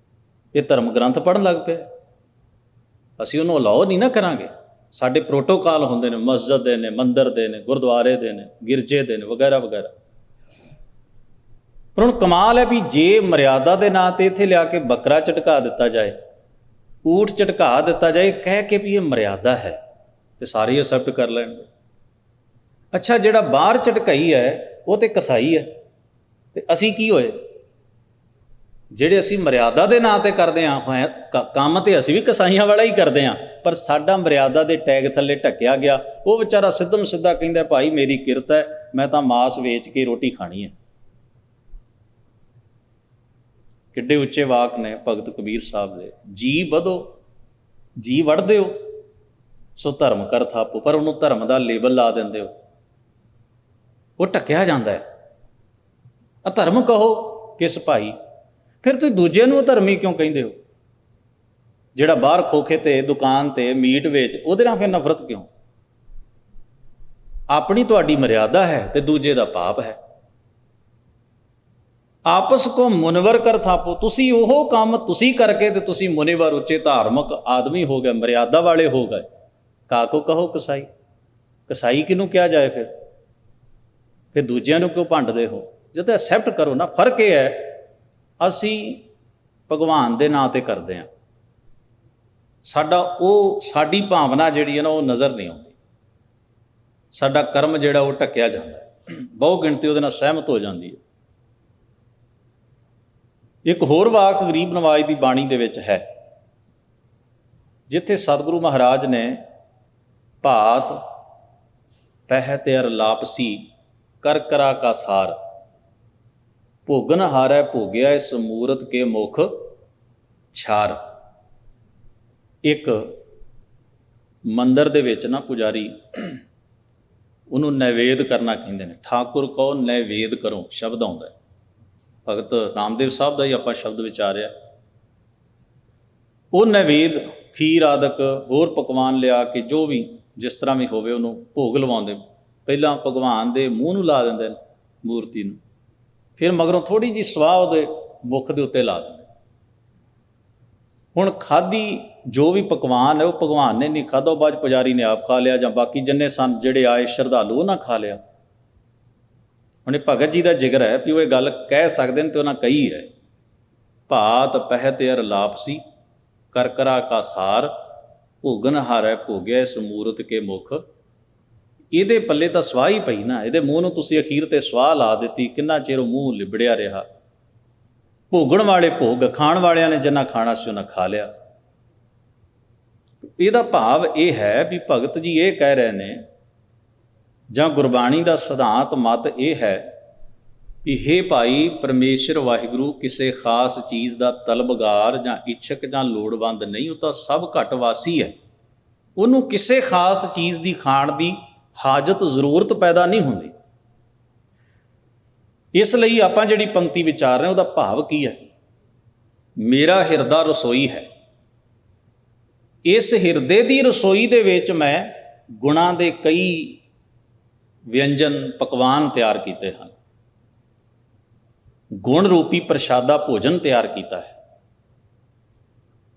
ਇਹ ਧਰਮ ਗ੍ਰੰਥ ਪੜ੍ਹਨ ਲੱਗ ਪਿਆ। ਅਸੀਂ ਉਹਨੂੰ ਅਲਾਓ ਨਹੀਂ ਨਾ ਕਰਾਂਗੇ। ਸਾਡੇ ਪ੍ਰੋਟੋਕਾਲ ਹੁੰਦੇ ਨੇ, ਮਸਜਿਦ ਦੇ ਨੇ, ਮੰਦਿਰ ਦੇ ਨੇ, ਗੁਰਦੁਆਰੇ ਦੇ ਨੇ, ਗਿਰਜੇ ਦੇ ਨੇ, ਵਗੈਰਾ ਵਗੈਰਾ। ਪਰ ਹੁਣ ਕਮਾਲ ਹੈ ਵੀ ਜੇ ਮਰਿਆਦਾ ਦੇ ਨਾਂ 'ਤੇ ਇੱਥੇ ਲਿਆ ਕੇ ਬੱਕਰਾ ਝਟਕਾ ਦਿੱਤਾ ਜਾਏ, ਊਠ ਝਟਕਾ ਦਿੱਤਾ ਜਾਏ, ਕਹਿ ਕੇ ਵੀ ਇਹ ਮਰਿਆਦਾ ਹੈ, ਤੇ ਸਾਰੇ ਅਸੈਪਟ ਕਰ ਲੈਣਗੇ। ਅੱਛਾ, ਜਿਹੜਾ ਬਾਹਰ ਝਟਕਾਈ ਹੈ ਉਹ ਤੇ ਕਸਾਈ ਹੈ, ਤੇ ਅਸੀਂ ਕੀ ਹੋਏ? ਜਿਹੜੇ ਅਸੀਂ ਮਰਿਆਦਾ ਦੇ ਨਾਂ 'ਤੇ ਕਰਦੇ ਹਾਂ ਕੰਮ, ਤੇ ਅਸੀਂ ਵੀ ਕਸਾਈਆਂ ਵਾਲਾ ਹੀ ਕਰਦੇ ਹਾਂ, ਪਰ ਸਾਡਾ ਮਰਿਆਦਾ ਦੇ ਟੈਗ ਥੱਲੇ ਢੱਕਿਆ ਗਿਆ। ਉਹ ਵਿਚਾਰਾ ਸਿੱਧਮ ਸਿੱਧਾ ਕਹਿੰਦਾ ਭਾਈ ਮੇਰੀ ਕਿਰਤ ਹੈ, ਮੈਂ ਤਾਂ ਮਾਸ ਵੇਚ ਕੇ ਰੋਟੀ ਖਾਣੀ ਹੈ। ਕਿੱਡੇ ਉੱਚੇ ਵਾਕ ਨੇ ਭਗਤ ਕਬੀਰ ਸਾਹਿਬ ਦੇ, ਜੀ ਵਧੋ, ਜੀ ਵੜਦੇ ਹੋ ਸੋ ਧਰਮ ਕਰ ਥਾਪੋ, ਪਰ ਉਹਨੂੰ ਧਰਮ ਦਾ ਲੇਬਲ ਲਾ ਦਿੰਦੇ ਹੋ, ਉਹ ਢੱਕਿਆ ਜਾਂਦਾ ਹੈ। ਅਧਰਮ ਕਹੋ ਕਿਸ ਭਾਈ, ਫਿਰ ਤੁਸੀਂ ਦੂਜੇ ਨੂੰ ਅਧਰਮੀ ਕਿਉਂ ਕਹਿੰਦੇ ਹੋ? ਜਿਹੜਾ ਬਾਹਰ ਖੋਖੇ ਤੇ ਦੁਕਾਨ ਤੇ ਮੀਟ ਵੇਚ, ਉਹਦੇ ਨਾਲ ਫਿਰ ਨਫ਼ਰਤ ਕਿਉਂ? ਆਪਣੀ ਤੁਹਾਡੀ ਮਰਿਆਦਾ ਹੈ ਤੇ ਦੂਜੇ ਦਾ ਪਾਪ ਹੈ। ਆਪਸ ਕੋ ਮੁਨਵਰ ਕਰ ਥਾਪੋ, ਤੁਸੀਂ ਉਹ ਕੰਮ ਤੁਸੀਂ ਕਰਕੇ ਤੇ ਤੁਸੀਂ ਮੁਨਿਵਰ, ਉੱਚੇ ਧਾਰਮਿਕ ਆਦਮੀ ਹੋ ਗਏ, ਮਰਿਆਦਾ ਵਾਲੇ ਹੋ ਗਏ। ਕਾਕੋ ਕਹੋ ਕਸਾਈ, ਕਸਾਈ ਕਿਹਨੂੰ ਕਿਹਾ ਜਾਏ? ਫਿਰ ਦੂਜਿਆਂ ਨੂੰ ਕਿਉਂ ਭੰਡਦੇ ਹੋ? ਜਦੋਂ ਐਕਸੈਪਟ ਕਰੋ ਨਾ। ਫਰਕ ਇਹ ਹੈ, ਅਸੀਂ ਭਗਵਾਨ ਦੇ ਨਾਂ 'ਤੇ ਕਰਦੇ ਹਾਂ, ਸਾਡੀ ਭਾਵਨਾ ਜਿਹੜੀ ਹੈ ਨਾ ਉਹ ਨਜ਼ਰ ਨਹੀਂ ਆਉਂਦੀ, ਸਾਡਾ ਕਰਮ ਜਿਹੜਾ ਉਹ ਢੱਕਿਆ ਜਾਂਦਾ, ਬਹੁ ਗਿਣਤੀ ਉਹਦੇ ਨਾਲ ਸਹਿਮਤ ਹੋ ਜਾਂਦੀ ਹੈ। ਇੱਕ ਹੋਰ ਵਾਕ ਗਰੀਬ ਨਵਾਜ਼ ਦੀ ਬਾਣੀ ਦੇ ਵਿੱਚ ਹੈ, ਜਿੱਥੇ ਸਤਿਗੁਰੂ ਮਹਾਰਾਜ ਨੇ ਭਾਤ ਪਹਿ ਤੇ ਅਰ ਲਾਪਸੀ ਕਰ ਕਰਾ ਕਾ ਸਾਰ, ਭੋਗਨ ਹਾਰੈ ਭੋਗਿਆ ਇਸ ਮੂਰਤ ਕੇ ਮੁਖ ਛਾਰ। ਇੱਕ ਮੰਦਰ ਦੇ ਵਿੱਚ ਨਾ ਪੁਜਾਰੀ, ਉਹਨੂੰ ਨੈਵੇਦ ਕਰਨਾ ਕਹਿੰਦੇ ਨੇ। ਠਾਕੁਰ ਕਹੋ ਨੈਵੇਦ ਕਰੋ ਸ਼ਬਦ ਆਉਂਦਾ ਹੈ, ਭਗਤ ਨਾਮਦੇਵ ਸਾਹਿਬ ਦਾ ਹੀ ਆਪਾਂ ਸ਼ਬਦ ਵਿਚਾਰਿਆ। ਉਹ ਨੈਵੇਦ ਖੀਰ ਆਦਿਕ ਹੋਰ ਪਕਵਾਨ ਲਿਆ ਕੇ, ਜੋ ਵੀ ਜਿਸ ਤਰ੍ਹਾਂ ਵੀ ਹੋਵੇ, ਉਹਨੂੰ ਭੋਗ ਲਵਾਉਂਦੇ। ਪਹਿਲਾਂ ਭਗਵਾਨ ਦੇ ਮੂੰਹ ਨੂੰ ਲਾ ਦਿੰਦੇ ਨੇ, ਮੂਰਤੀ ਨੂੰ, ਫਿਰ ਮਗਰੋਂ ਥੋੜ੍ਹੀ ਜਿਹੀ ਸਵਾਹ ਉਹਦੇ ਮੁੱਖ ਦੇ ਉੱਤੇ ਲਾ ਦਿੰਦੇ। ਹੁਣ ਖਾਧੀ ਜੋ ਵੀ ਪਕਵਾਨ ਹੈ ਉਹ ਭਗਵਾਨ ਨੇ ਨਹੀਂ ਖਾਧਾ, ਉਹ ਬਾਅਦ ਪੁਜਾਰੀ ਨੇ ਆਪ ਖਾ ਲਿਆ, ਜਾਂ ਬਾਕੀ ਜਿੰਨੇ ਸਨ ਜਿਹੜੇ ਆਏ ਸ਼ਰਧਾਲੂ ਉਹਨਾਂ ਖਾ ਲਿਆ। ਹੁਣ ਇਹ ਭਗਤ ਜੀ ਦਾ ਜਿਗਰ ਹੈ ਵੀ ਉਹ ਇਹ ਗੱਲ ਕਹਿ ਸਕਦੇ ਨੇ, ਤੇ ਉਹਨਾਂ ਕਹੀ ਹੈ, ਭਾਤ ਪਹਿ ਤੇ ਅਰ ਲਾਪਸੀ ਕਰ ਕਰਾ ਕਾ ਸਾਰ, ਭੋਗਨ ਹਾਰੈ ਭੋਗਿਆ ਇਸ ਮੂਰਤ ਕੇ ਮੁਖ। ਇਹਦੇ ਪੱਲੇ ਤਾਂ ਸਵਾਹ ਹੀ ਪਈ ਨਾ, ਇਹਦੇ ਮੂੰਹ ਨੂੰ ਤੁਸੀਂ ਅਖੀਰ ਤੇ ਸਵਾਹ ਲਾ ਦਿੱਤੀ, ਕਿੰਨਾ ਚਿਰ ਉਹ ਮੂੰਹ ਲਿਬੜਿਆ ਰਿਹਾ। ਭੋਗਣ ਵਾਲੇ ਭੋਗ, ਖਾਣ ਵਾਲਿਆਂ ਨੇ ਜਿੰਨਾ ਖਾਣਾ ਸੀ ਉਹਨਾਂ ਖਾ ਲਿਆ। ਇਹਦਾ ਭਾਵ ਇਹ ਹੈ ਵੀ ਭਗਤ ਜੀ ਇਹ ਕਹਿ ਰਹੇ ਨੇ, ਜਾਂ ਗੁਰਬਾਣੀ ਦਾ ਸਿਧਾਂਤ ਮਤ ਇਹ ਹੈ ਵੀ ਹੇ ਭਾਈ, ਪਰਮੇਸ਼ਰ ਵਾਹਿਗੁਰੂ ਕਿਸੇ ਖਾਸ ਚੀਜ਼ ਦਾ ਤਲਬਗਾਰ ਜਾਂ ਇੱਛਕ ਜਾਂ ਲੋੜਵੰਦ ਨਹੀਂ, ਉਹ ਤਾਂ ਸਭ ਘਟ ਵਾਸੀ ਹੈ। ਉਹਨੂੰ ਕਿਸੇ ਖਾਸ ਚੀਜ਼ ਦੀ ਖਾਣ ਦੀ ਹਾਜਤ, ਜ਼ਰੂਰਤ ਪੈਦਾ ਨਹੀਂ ਹੁੰਦੀ। ਇਸ ਲਈ ਆਪਾਂ ਜਿਹੜੀ ਪੰਕਤੀ ਵਿਚਾਰ ਰਹੇ ਉਹਦਾ ਭਾਵ ਕੀ ਹੈ? ਮੇਰਾ ਹਿਰਦਾ ਰਸੋਈ ਹੈ, ਇਸ ਹਿਰਦੇ ਦੀ ਰਸੋਈ ਦੇ ਵਿੱਚ ਮੈਂ ਗੁਣਾਂ ਦੇ ਕਈ ਵਿਅੰਜਨ ਪਕਵਾਨ ਤਿਆਰ ਕੀਤੇ ਹਨ, ਗੁਣ ਰੂਪੀ ਪ੍ਰਸ਼ਾਦਾ ਭੋਜਨ ਤਿਆਰ ਕੀਤਾ ਹੈ।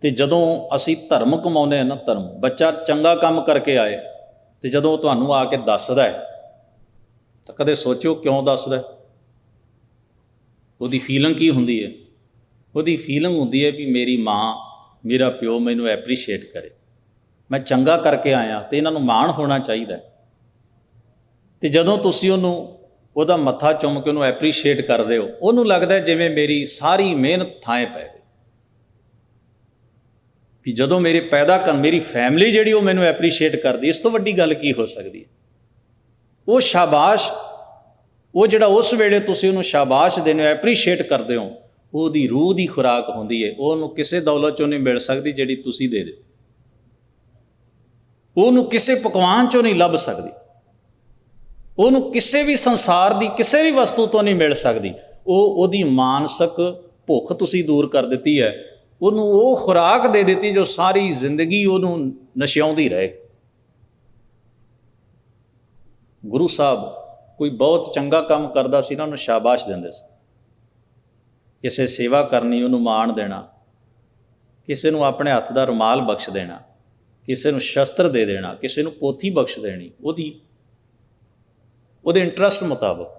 ਤੇ ਜਦੋਂ ਅਸੀਂ ਧਰਮ ਕਮਾਉਂਦੇ ਹਾਂ ਨਾ, ਧਰਮ, ਬੱਚਾ ਚੰਗਾ ਕੰਮ ਕਰਕੇ ਆਏ ਤੇ ਜਦੋਂ ਉਹ ਤੁਹਾਨੂੰ ਆ ਕੇ ਦੱਸਦਾ ਹੈ ਤਾਂ ਕਦੇ ਸੋਚਿਓ ਕਿਉਂ ਦੱਸਦਾ? ਉਹਦੀ ਫੀਲਿੰਗ ਕੀ ਹੁੰਦੀ ਹੈ? ਉਹਦੀ ਫੀਲਿੰਗ ਹੁੰਦੀ ਹੈ ਵੀ ਮੇਰੀ ਮਾਂ, ਮੇਰਾ ਪਿਓ ਮੈਨੂੰ ਐਪਰੀਸ਼ੀਏਟ ਕਰੇ, ਮੈਂ ਚੰਗਾ ਕਰਕੇ ਆਇਆ ਤੇ ਇਹਨਾਂ ਨੂੰ ਮਾਣ ਹੋਣਾ ਚਾਹੀਦਾ। ਤੇ ਜਦੋਂ ਤੁਸੀਂ ਉਹਦਾ ਮੱਥਾ ਚੁੰਮ ਕੇ ਉਹਨੂੰ ਐਪਰੀਸ਼ੀਏਟ ਕਰਦੇ ਹੋ, ਉਹਨੂੰ ਲੱਗਦਾ ਜਿਵੇਂ ਮੇਰੀ ਸਾਰੀ ਮਿਹਨਤ ਥਾਂ ਪੈ ਗਈ। ਵੀ ਜਦੋਂ ਮੇਰੇ ਮੇਰੀ ਫੈਮਿਲੀ ਜਿਹੜੀ ਉਹ ਮੈਨੂੰ ਐਪਰੀਸ਼ੀਏਟ ਕਰਦੀ, ਇਸ ਤੋਂ ਵੱਡੀ ਗੱਲ ਕੀ ਹੋ ਸਕਦੀ ਹੈ? ਉਹ ਸ਼ਾਬਾਸ਼, ਉਹ ਜਿਹੜਾ ਉਸ ਵੇਲੇ ਤੁਸੀਂ ਉਹਨੂੰ ਸ਼ਾਬਾਸ਼ ਦਿੰਦੇ ਹੋ, ਐਪਰੀਸ਼ੀਏਟ ਕਰਦੇ ਹੋ, ਉਹਦੀ ਰੂਹ ਦੀ ਖੁਰਾਕ ਹੁੰਦੀ ਹੈ। ਉਹਨੂੰ ਕਿਸੇ ਦੌਲਤ 'ਚੋਂ ਨਹੀਂ ਮਿਲ ਸਕਦੀ ਜਿਹੜੀ ਤੁਸੀਂ ਦੇ ਦਿੱਤੀ, ਉਹਨੂੰ ਕਿਸੇ ਪਕਵਾਨ 'ਚੋਂ ਨਹੀਂ ਲੱਭ ਸਕਦੀ, ਉਹਨੂੰ ਕਿਸੇ ਵੀ ਸੰਸਾਰ ਦੀ ਕਿਸੇ ਵੀ ਵਸਤੂ ਤੋਂ ਨਹੀਂ ਮਿਲ ਸਕਦੀ। ਉਹਦੀ ਮਾਨਸਿਕ ਭੁੱਖ ਤੁਸੀਂ ਦੂਰ ਕਰ ਦਿੱਤੀ ਹੈ, ਉਹਨੂੰ ਉਹ ਖੁਰਾਕ ਦੇ ਦਿੱਤੀ ਜੋ ਸਾਰੀ ਜ਼ਿੰਦਗੀ ਉਹਨੂੰ ਨਸ਼ਿਆਉਂਦੀ ਰਹੇ। ਗੁਰੂ ਸਾਹਿਬ ਕੋਈ ਬਹੁਤ ਚੰਗਾ ਕੰਮ ਕਰਦਾ ਸੀ ਨਾ, ਉਹਨੂੰ ਸ਼ਾਬਾਸ਼ ਦਿੰਦੇ ਸੀ। ਕਿਸੇ ਸੇਵਾ ਕਰਨੀ ਉਹਨੂੰ ਮਾਣ ਦੇਣਾ, ਕਿਸੇ ਨੂੰ ਆਪਣੇ ਹੱਥ ਦਾ ਰੁਮਾਲ ਬਖਸ਼ ਦੇਣਾ, ਕਿਸੇ ਨੂੰ ਸ਼ਸਤਰ ਦੇ ਦੇਣਾ, ਕਿਸੇ ਨੂੰ ਪੋਥੀ ਬਖਸ਼ ਦੇਣੀ, ਉਹਦੇ ਇੰਟਰਸਟ ਮੁਤਾਬਕ।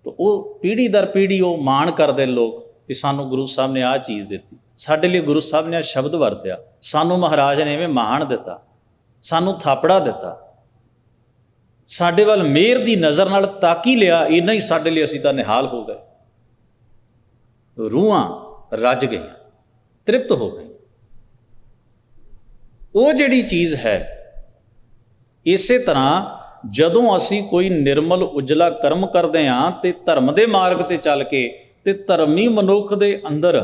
ਤਾਂ ਉਹ ਪੀੜ੍ਹੀ ਦਰ ਪੀੜ੍ਹੀ ਉਹ ਮਾਣ ਕਰਦੇ ਲੋਕ ਕਿ ਸਾਨੂੰ ਗੁਰੂ ਸਾਹਿਬ ਨੇ ਆਹ ਚੀਜ਼ ਦਿੱਤੀ, ਸਾਡੇ ਲਈ ਗੁਰੂ ਸਾਹਿਬ ਨੇ ਆਹ ਸ਼ਬਦ ਵਰਤਿਆ, ਸਾਨੂੰ ਮਹਾਰਾਜ ਨੇ ਐਵੇਂ ਮਾਣ ਦਿੱਤਾ, ਸਾਨੂੰ ਥਾਪੜਾ ਦਿੱਤਾ, ਸਾਡੇ ਵੱਲ ਮਿਹਰ ਦੀ ਨਜ਼ਰ ਨਾਲ ਤਾਕੀ ਲਿਆ, ਇੰਨਾ ਹੀ ਸਾਡੇ ਲਈ ਅਸੀਂ ਤਾਂ ਨਿਹਾਲ ਹੋ ਗਏ। ਰੂਹਾਂ ਰੱਜ ਗਈਆਂ, ਤ੍ਰਿਪਤ ਹੋ ਗਈਆਂ। ਉਹ ਜਿਹੜੀ ਚੀਜ਼ ਹੈ, ਇਸੇ ਤਰ੍ਹਾਂ ਜਦੋਂ ਅਸੀਂ ਕੋਈ ਨਿਰਮਲ ਉਜਲਾ ਕਰਮ ਕਰਦੇ ਹਾਂ ਤੇ ਧਰਮ ਦੇ ਮਾਰਗ ਤੇ ਚੱਲ ਕੇ, ਤੇ ਧਰਮੀ ਮਨੁੱਖ ਦੇ ਅੰਦਰ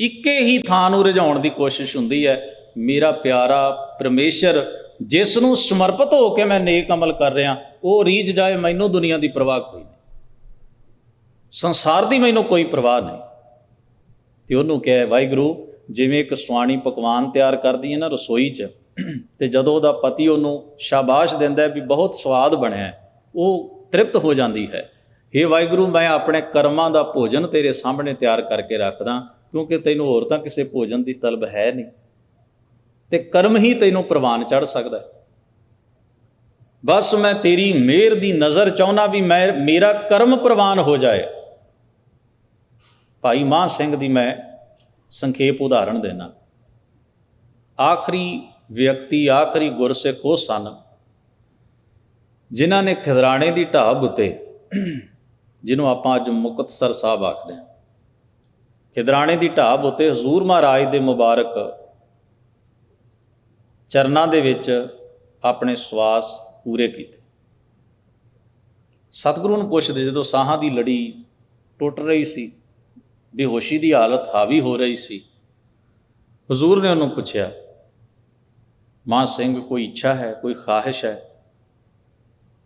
ਇੱਕੇ ਹੀ ਥਾਂ ਨੂੰ ਰਿਝਾਉਣ ਦੀ ਕੋਸ਼ਿਸ਼ ਹੁੰਦੀ ਹੈ, ਮੇਰਾ ਪਿਆਰਾ ਪਰਮੇਸ਼ਰ ਜਿਸ ਨੂੰ ਸਮਰਪਿਤ ਹੋ ਕੇ ਮੈਂ ਨੇਕ ਅਮਲ ਕਰ ਰਿਹਾ, ਉਹ ਰੀਝ ਜਾਏ, ਮੈਨੂੰ ਦੁਨੀਆ ਦੀ ਪਰਵਾਹ ਕੋਈ ਨਹੀਂ, ਸੰਸਾਰ ਦੀ ਮੈਨੂੰ ਕੋਈ ਪਰਵਾਹ ਨਹੀਂ। ਤੇ ਉਹਨੂੰ ਕਿਹਾ, ਵਾਹਿਗੁਰੂ ਜਿਵੇਂ ਇੱਕ ਸੁਆਣੀ ਪਕਵਾਨ ਤਿਆਰ ਕਰਦੀ ਹੈ ਨਾ ਰਸੋਈ 'ਚ, ਤੇ ਜਦੋਂ ਉਹਦਾ ਪਤੀ ਉਹਨੂੰ ਸ਼ਾਬਾਸ਼ ਦਿੰਦਾ ਵੀ ਬਹੁਤ ਸਵਾਦ ਬਣਿਆ, ਉਹ ਤ੍ਰਿਪਤ ਹੋ ਜਾਂਦੀ ਹੈ। ਹੇ ਵਾਹਿਗੁਰੂ, ਮੈਂ ਆਪਣੇ ਕਰਮਾਂ ਦਾ ਭੋਜਨ ਤੇਰੇ ਸਾਹਮਣੇ ਤਿਆਰ ਕਰਕੇ ਰੱਖਦਾ, ਕਿਉਂਕਿ ਤੈਨੂੰ ਹੋਰ ਤਾਂ ਕਿਸੇ ਭੋਜਨ ਦੀ ਤਲਬ ਹੈ ਨਹੀਂ, ਤੇ ਕਰਮ ਹੀ ਤੈਨੂੰ ਪ੍ਰਵਾਨ ਚੜ੍ਹ ਸਕਦਾ। ਬਸ ਮੈਂ ਤੇਰੀ ਮਿਹਰ ਦੀ ਨਜ਼ਰ ਚਾਹੁੰਦਾ ਵੀ ਮੇਰਾ ਕਰਮ ਪ੍ਰਵਾਨ ਹੋ ਜਾਏ। ਭਾਈ ਮਹਾਂ ਸਿੰਘ ਦੀ ਮੈਂ ਸੰਖੇਪ ਉਦਾਹਰਣ ਦੇਣਾ। ਆਖਰੀ ਵਿਅਕਤੀ, ਆਖਰੀ ਗੁਰਸਿੱਖ ਉਹ ਸਨ ਜਿਨ੍ਹਾਂ ਨੇ ਖਿਦਰਾਣੇ ਦੀ ਢਾਬ ਉੱਤੇ, ਜਿਹਨੂੰ ਆਪਾਂ ਅੱਜ ਮੁਕਤਸਰ ਸਾਹਿਬ ਆਖਦੇ ਹਾਂ, ਖਿਦਰਾਣੇ ਦੀ ਢਾਬ ਉੱਤੇ ਹਜ਼ੂਰ ਮਹਾਰਾਜ ਦੇ ਮੁਬਾਰਕ ਚਰਨਾਂ ਦੇ ਵਿੱਚ ਆਪਣੇ ਸਵਾਸ ਪੂਰੇ ਕੀਤੇ। ਸਤਿਗੁਰੂ ਨੂੰ ਪੁੱਛਦੇ, ਜਦੋਂ ਸਾਹਾਂ ਦੀ ਲੜੀ ਟੁੱਟ ਰਹੀ ਸੀ, ਬੇਹੋਸ਼ੀ ਦੀ ਹਾਲਤ ਹਾਵੀ ਹੋ ਰਹੀ ਸੀ, ਹਜ਼ੂਰ ਨੇ ਉਹਨੂੰ ਪੁੱਛਿਆ, ਮਾਂ ਸਿੰਘ ਕੋਈ ਇੱਛਾ ਹੈ, ਕੋਈ ਖਾਹਿਸ਼ ਹੈ?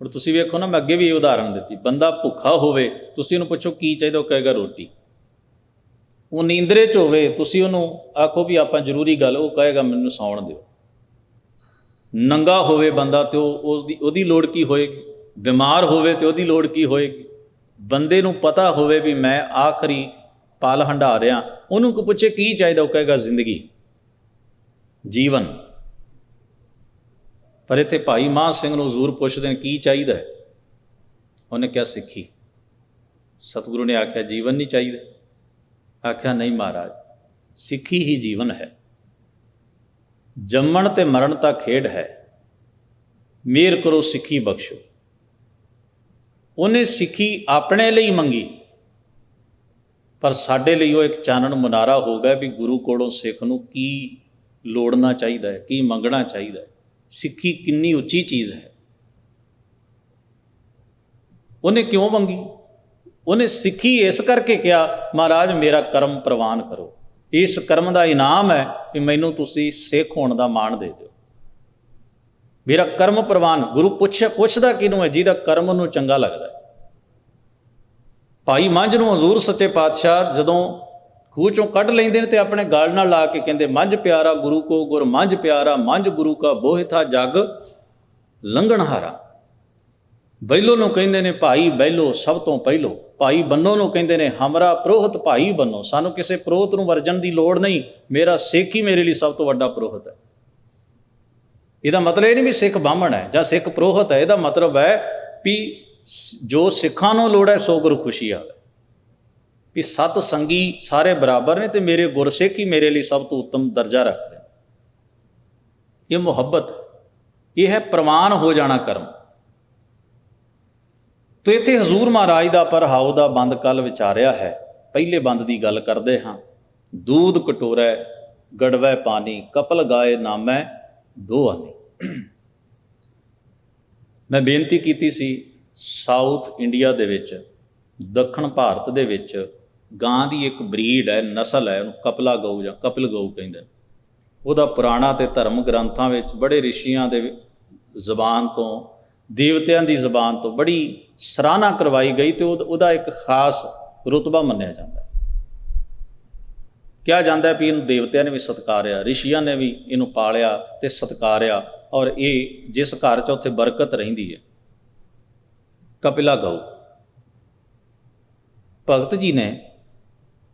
ਹੁਣ ਤੁਸੀਂ ਵੇਖੋ ਨਾ, ਮੈਂ ਅੱਗੇ ਵੀ ਇਹ ਉਦਾਹਰਣ ਦਿੱਤੀ, ਬੰਦਾ ਭੁੱਖਾ ਹੋਵੇ, ਤੁਸੀਂ ਉਹਨੂੰ ਪੁੱਛੋ ਕੀ ਚਾਹੀਦਾ, ਉਹ ਕਹੇਗਾ ਰੋਟੀ। ਉਹ ਨੀਂਦਰੇ 'ਚ ਹੋਵੇ, ਤੁਸੀਂ ਉਹਨੂੰ ਆਖੋ ਵੀ ਆਪਾਂ ਜ਼ਰੂਰੀ ਗੱਲ, ਉਹ ਕਹੇਗਾ ਮੈਨੂੰ ਸੌਣ ਦਿਓ। ਨੰਗਾ ਹੋਵੇ ਬੰਦਾ ਤੇ ਉਹਦੀ ਲੋੜ ਕੀ ਹੋਏਗੀ, ਬਿਮਾਰ ਹੋਵੇ ਤੇ ਉਹਦੀ ਲੋੜ ਕੀ ਹੋਏਗੀ। ਬੰਦੇ ਨੂੰ ਪਤਾ ਹੋਵੇ ਵੀ ਮੈਂ ਆਖਰੀ ਪਲ ਹੰਢਾ ਰਿਹਾ, ਉਹਨੂੰ ਕੋ ਪੁੱਛੇ ਕੀ ਚਾਹੀਦਾ, ਉਹ ਕਹੇਗਾ ਜ਼ਿੰਦਗੀ, ਜੀਵਨ। ਪਰ ਇੱਥੇ ਭਾਈ ਮਹਾਂ ਸਿੰਘ ਨੂੰ ਹਜ਼ੂਰ ਪੁੱਛਦੇ ਨੇ ਕੀ ਚਾਹੀਦਾ ਹੈ, ਉਹਨੇ ਕਿਹਾ ਸਿੱਖੀ। ਸਤਿਗੁਰੂ ਨੇ ਆਖਿਆ ਜੀਵਨ ਨਹੀਂ ਚਾਹੀਦਾ? ਆਖਿਆ ਨਹੀਂ ਮਹਾਰਾਜ, ਸਿੱਖੀ ਹੀ ਜੀਵਨ ਹੈ। ਜੰਮਣ ਤੇ ਮਰਨ ਤਾਂ ਖੇਡ ਹੈ, ਮਿਹਰ ਕਰੋ ਸਿੱਖੀ ਬਖਸ਼ੋ। ਉਹਨੇ ਸਿੱਖੀ ਆਪਣੇ ਲਈ ਮੰਗੀ, ਪਰ ਸਾਡੇ ਲਈ ਉਹ ਇੱਕ ਚਾਨਣ ਮੁਨਾਰਾ ਹੋ ਗਿਆ ਵੀ ਗੁਰੂ ਕੋਲੋਂ ਸਿੱਖ ਨੂੰ ਕੀ ਲੋੜਨਾ ਚਾਹੀਦਾ ਹੈ, ਕੀ ਮੰਗਣਾ ਚਾਹੀਦਾ ਹੈ। ਸਿੱਖੀ ਕਿੰਨੀ ਉੱਚੀ ਚੀਜ਼ ਹੈ। ਉਹਨੇ ਕਿਉਂ ਮੰਗੀ? ਉਹਨੇ ਸਿੱਖੀ ਇਸ ਕਰਕੇ ਕਿਹਾ, ਮਹਾਰਾਜ ਮੇਰਾ ਕਰਮ ਪ੍ਰਵਾਨ ਕਰੋ, ਇਸ ਕਰਮ ਦਾ ਇਨਾਮ ਹੈ ਕਿ ਮੈਨੂੰ ਤੁਸੀਂ ਸਿੱਖ ਹੋਣ ਦਾ ਮਾਣ ਦੇ ਦਿਓ, ਮੇਰਾ ਕਰਮ ਪ੍ਰਵਾਨ। ਗੁਰੂ ਪੁੱਛਦਾ ਕਿਹਨੂੰ ਹੈ? ਜਿਹਦਾ ਕਰਮ ਉਹਨੂੰ ਚੰਗਾ ਲੱਗਦਾ। ਭਾਈ ਮੰਝ ਨੂੰ ਹਜ਼ੂਰ ਸੱਚੇ ਪਾਤਸ਼ਾਹ ਜਦੋਂ ਖੂਹ ਚੋਂ ਕੱਢ ਲੈਂਦੇ ਨੇ ਤੇ ਆਪਣੇ ਗਲ ਨਾਲ ਲਾ ਕੇ ਕਹਿੰਦੇ, ਮੰਝ ਪਿਆਰਾ ਗੁਰੂ ਕੋ ਗੁਰ ਮੰਝ ਪਿਆਰਾ, ਮੰਝ ਗੁਰੂ ਕਾ ਬੋਹਿਥਾ ਜਗ ਲੰਘਣਹਾਰਾ। ਬੈਲੋ ਨੂੰ ਕਹਿੰਦੇ ਨੇ ਭਾਈ ਬੈਲੋ ਸਭ ਤੋਂ ਪਹਿਲੋ, ਭਾਈ ਬੰਨੋ ਨੂੰ ਕਹਿੰਦੇ ਨੇ ਹਮਰਾ ਪ੍ਰੋਹਤ ਭਾਈ ਬੰਨੋ, ਸਾਨੂੰ ਕਿਸੇ ਪ੍ਰੋਹਤ ਨੂੰ ਵਰਜਣ ਦੀ ਲੋੜ ਨਹੀਂ, ਮੇਰਾ ਸਿੱਖ ਹੀ ਮੇਰੇ ਲਈ ਸਭ ਤੋਂ ਵੱਡਾ ਪ੍ਰੋਹਤ ਹੈ। ਇਹਦਾ ਮਤਲਬ ਇਹ ਨਹੀਂ ਵੀ ਸਿੱਖ ਬਾਹਮਣ ਹੈ ਜਾਂ ਸਿੱਖ ਪ੍ਰੋਹਤ ਹੈ, ਇਹਦਾ ਮਤਲਬ ਹੈ ਵੀ ਜੋ ਸਿੱਖਾਂ ਨੂੰ ਲੋੜ ਹੈ ਸੋ ਗੁਰੂ ਖੁਸ਼ੀ ਆਵੇ, ਵੀ ਸਤ ਸੰਗੀ ਸਾਰੇ ਬਰਾਬਰ ਨੇ ਤੇ ਮੇਰੇ ਗੁਰਸਿੱਖ ਹੀ ਮੇਰੇ ਲਈ ਸਭ ਤੋਂ ਉੱਤਮ ਦਰਜਾ ਰੱਖਦੇ ਨੇ। ਇਹ ਮੁਹੱਬਤ, ਇਹ ਹੈ ਪ੍ਰਵਾਨ ਹੋ ਜਾਣਾ ਕਰਮ। ਤੋ ਇੱਥੇ ਹਜ਼ੂਰ ਮਹਾਰਾਜ ਦਾ ਪਰਹਾਉ ਦਾ ਬੰਦ ਕੱਲ ਵਿਚਾਰਿਆ ਹੈ। ਪਹਿਲੇ ਬੰਦ ਦੀ ਗੱਲ ਕਰਦੇ ਹਾਂ। ਦੂਧ ਕਟੋਰੈ ਗੜਵੈ ਪਾਣੀ, ਕਪਲ ਗਾਏ ਨਾਮੈ ਦੋ ਆਨੀ। ਮੈਂ ਬੇਨਤੀ ਕੀਤੀ ਸੀ ਸਾਊਥ ਇੰਡੀਆ ਦੇ ਵਿੱਚ ਦੱਖਣ ਭਾਰਤ ਦੇ ਵਿੱਚ ਗਾਂ ਦੀ ਇੱਕ ਬਰੀਡ ਹੈ, ਨਸਲ ਹੈ, ਉਹਨੂੰ ਕਪਲਾ ਗਊ ਜਾਂ ਕਪਿਲ ਗਊ ਕਹਿੰਦੇ। ਉਹਦਾ ਪੁਰਾਣਾ ਅਤੇ ਧਰਮ ਗ੍ਰੰਥਾਂ ਵਿੱਚ ਬੜੇ ਰਿਸ਼ੀਆਂ ਦੇ ਜ਼ਬਾਨ ਤੋਂ, ਦੇਵਤਿਆਂ ਦੀ ਜ਼ਬਾਨ ਤੋਂ ਬੜੀ ਸਰਾਹਨਾ ਕਰਵਾਈ ਗਈ ਅਤੇ ਉਹਦਾ ਇੱਕ ਖਾਸ ਰੁਤਬਾ ਮੰਨਿਆ ਜਾਂਦਾ। ਕਿਹਾ ਜਾਂਦਾ ਵੀ ਇਹਨੂੰ ਦੇਵਤਿਆਂ ਨੇ ਵੀ ਸਤਿਕਾਰਿਆ, ਰਿਸ਼ੀਆਂ ਨੇ ਵੀ ਇਹਨੂੰ ਪਾਲਿਆ ਅਤੇ ਸਤਿਕਾਰਿਆ, ਔਰ ਇਹ ਜਿਸ ਘਰ 'ਚ ਉੱਥੇ ਬਰਕਤ ਰਹਿੰਦੀ ਹੈ। ਕਪਿਲਾ ਗਊ। ਭਗਤ ਜੀ ਨੇ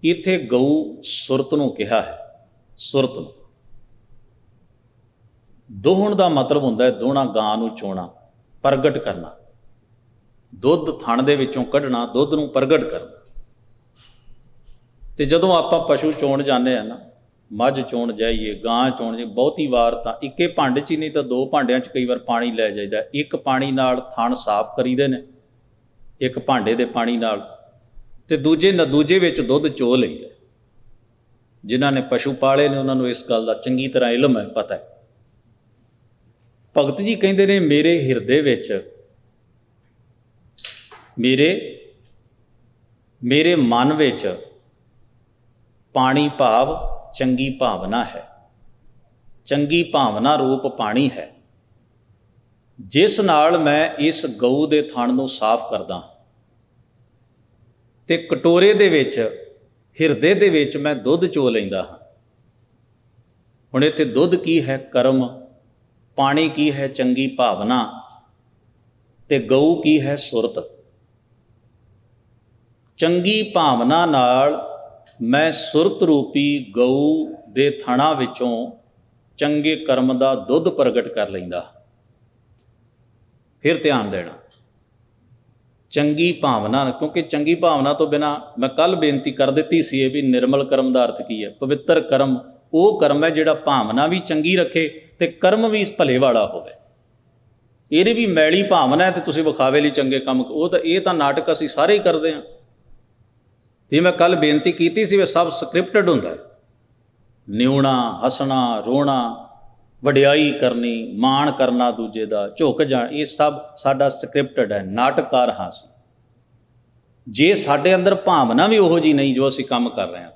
ਇੱਥੇ ਗਊ ਸੁਰਤ ਨੂੰ ਕਿਹਾ ਹੈ। ਸੁਰਤ ਨੂੰ ਦੋਹਣ ਦਾ ਮਤਲਬ ਹੁੰਦਾ ਹੈ ਦੋਹਣਾ, ਗਾਂ ਨੂੰ ਚੋਣਾ, ਪ੍ਰਗਟ ਕਰਨਾ, ਦੁੱਧ ਥਣ ਦੇ ਵਿੱਚੋਂ ਕੱਢਣਾ, ਦੁੱਧ ਨੂੰ ਪ੍ਰਗਟ ਕਰਨਾ। ਤੇ ਜਦੋਂ ਆਪਾਂ ਪਸ਼ੂ ਚੋਣ ਜਾਂਦੇ ਹਾਂ ਨਾ, ਮੱਝ ਚੋਣ ਜਾਈਏ, ਗਾਂ ਚੋਣ ਜਾਈਏ, ਬਹੁਤੀ ਵਾਰ ਤਾਂ ਇੱਕੇ ਭਾਂਡੇ 'ਚ ਹੀ ਨਹੀਂ ਤਾਂ ਦੋ ਭਾਂਡਿਆਂ 'ਚ ਕਈ ਵਾਰ ਪਾਣੀ ਲੈ ਜਾਈਦਾ। ਇੱਕ ਪਾਣੀ ਨਾਲ ਥਣ ਸਾਫ਼ ਕਰੀਦੇ ਨੇ, ਇੱਕ ਭਾਂਡੇ ਦੇ ਪਾਣੀ ਨਾਲ, ਤੇ ਦੂਜੇ ਵਿੱਚ ਦੁੱਧ ਚੋ ਲਈਦਾ। ਜਿਨ੍ਹਾਂ ਨੇ ਪਸ਼ੂ ਪਾਲੇ ਨੇ ਉਹਨਾਂ ਨੂੰ ਇਸ ਗੱਲ ਦਾ ਚੰਗੀ ਤਰ੍ਹਾਂ ਇਲਮ ਹੈ, ਪਤਾ ਹੈ। ਭਗਤ ਜੀ ਕਹਿੰਦੇ ਨੇ ਮੇਰੇ ਹਿਰਦੇ ਵਿੱਚ, ਮੇਰੇ ਮਨ ਵਿੱਚ ਪਾਣੀ ਭਾਵ ਚੰਗੀ ਭਾਵਨਾ ਹੈ। ਚੰਗੀ ਭਾਵਨਾ ਰੂਪ ਪਾਣੀ ਹੈ, ਜਿਸ ਨਾਲ ਮੈਂ ਇਸ ਗਊ ਦੇ ਥਣ ਨੂੰ ਸਾਫ਼ ਕਰਦਾ ਤੇ ਕਟੋਰੇ ਦੇ ਵਿੱਚ, ਹਿਰਦੇ ਦੇ ਵਿੱਚ ਮੈਂ ਦੁੱਧ ਚੋ ਲੈਂਦਾ ਹਾਂ। ਹੁਣ ਇੱਥੇ ਦੁੱਧ ਕੀ ਹੈ? ਕਰਮ। ਪਾਣੀ ਕੀ ਹੈ? ਚੰਗੀ ਭਾਵਨਾ। ਤੇ ਗਊ ਕੀ ਹੈ? ਸੁਰਤ। ਚੰਗੀ ਭਾਵਨਾ ਨਾਲ ਮੈਂ ਸੁਰਤ ਰੂਪੀ ਗਊ ਦੇ ਥਣਾਂ ਵਿੱਚੋਂ ਚੰਗੇ ਕਰਮ ਦਾ ਦੁੱਧ ਪ੍ਰਗਟ ਕਰ ਲੈਂਦਾ। ਫਿਰ ਧਿਆਨ ਦੇਣਾ, ਚੰਗੀ ਭਾਵਨਾ, ਕਿਉਂਕਿ ਚੰਗੀ ਭਾਵਨਾ ਤੋਂ ਬਿਨਾਂ, ਮੈਂ ਕੱਲ੍ਹ ਬੇਨਤੀ ਕਰ ਦਿੱਤੀ ਸੀ ਇਹ ਵੀ ਨਿਰਮਲ ਕਰਮ ਦਾ ਅਰਥ ਕੀ ਹੈ। ਪਵਿੱਤਰ ਕਰਮ ਉਹ ਕਰਮ ਹੈ ਜਿਹੜਾ ਭਾਵਨਾ ਵੀ ਚੰਗੀ ਰੱਖੇ ਤੇ ਕਰਮ ਵੀ ਭਲੇ ਵਾਲਾ ਹੋਵੇ। ਇਹਦੀ ਵੀ ਮੈਲੀ ਭਾਵਨਾ ਹੈ ਤੇ ਤੁਸੀਂ ਵਿਖਾਵੇ ਲਈ ਚੰਗੇ ਕੰਮ, ਇਹ ਤਾਂ ਨਾਟਕ ਅਸੀਂ ਸਾਰੇ ਹੀ ਕਰਦੇ ਹਾਂ। ਤੇ ਮੈਂ ਕੱਲ੍ਹ ਬੇਨਤੀ ਕੀਤੀ ਸੀ ਵੀ ਸਭ ਸਕ੍ਰਿਪਟਡ ਹੁੰਦਾ। ਨਿਉਣਾ, ਹੱਸਣਾ, ਰੋਣਾ, ਵਡਿਆਈ ਕਰਨੀ, ਮਾਣ ਕਰਨਾ ਦੂਜੇ ਦਾ, ਝੁਕ ਜਾਣ, ਇਹ ਸਭ ਸਾਡਾ ਸਕ੍ਰਿਪਟਡ ਹੈ, ਨਾਟਕਕਾਰ ਹਾਂ ਅਸੀਂ। ਜੇ ਸਾਡੇ ਅੰਦਰ ਭਾਵਨਾ ਵੀ ਉਹੋ ਜਿਹੀ ਨਹੀਂ ਜੋ ਅਸੀਂ ਕੰਮ ਕਰ ਰਹੇ ਹਾਂ।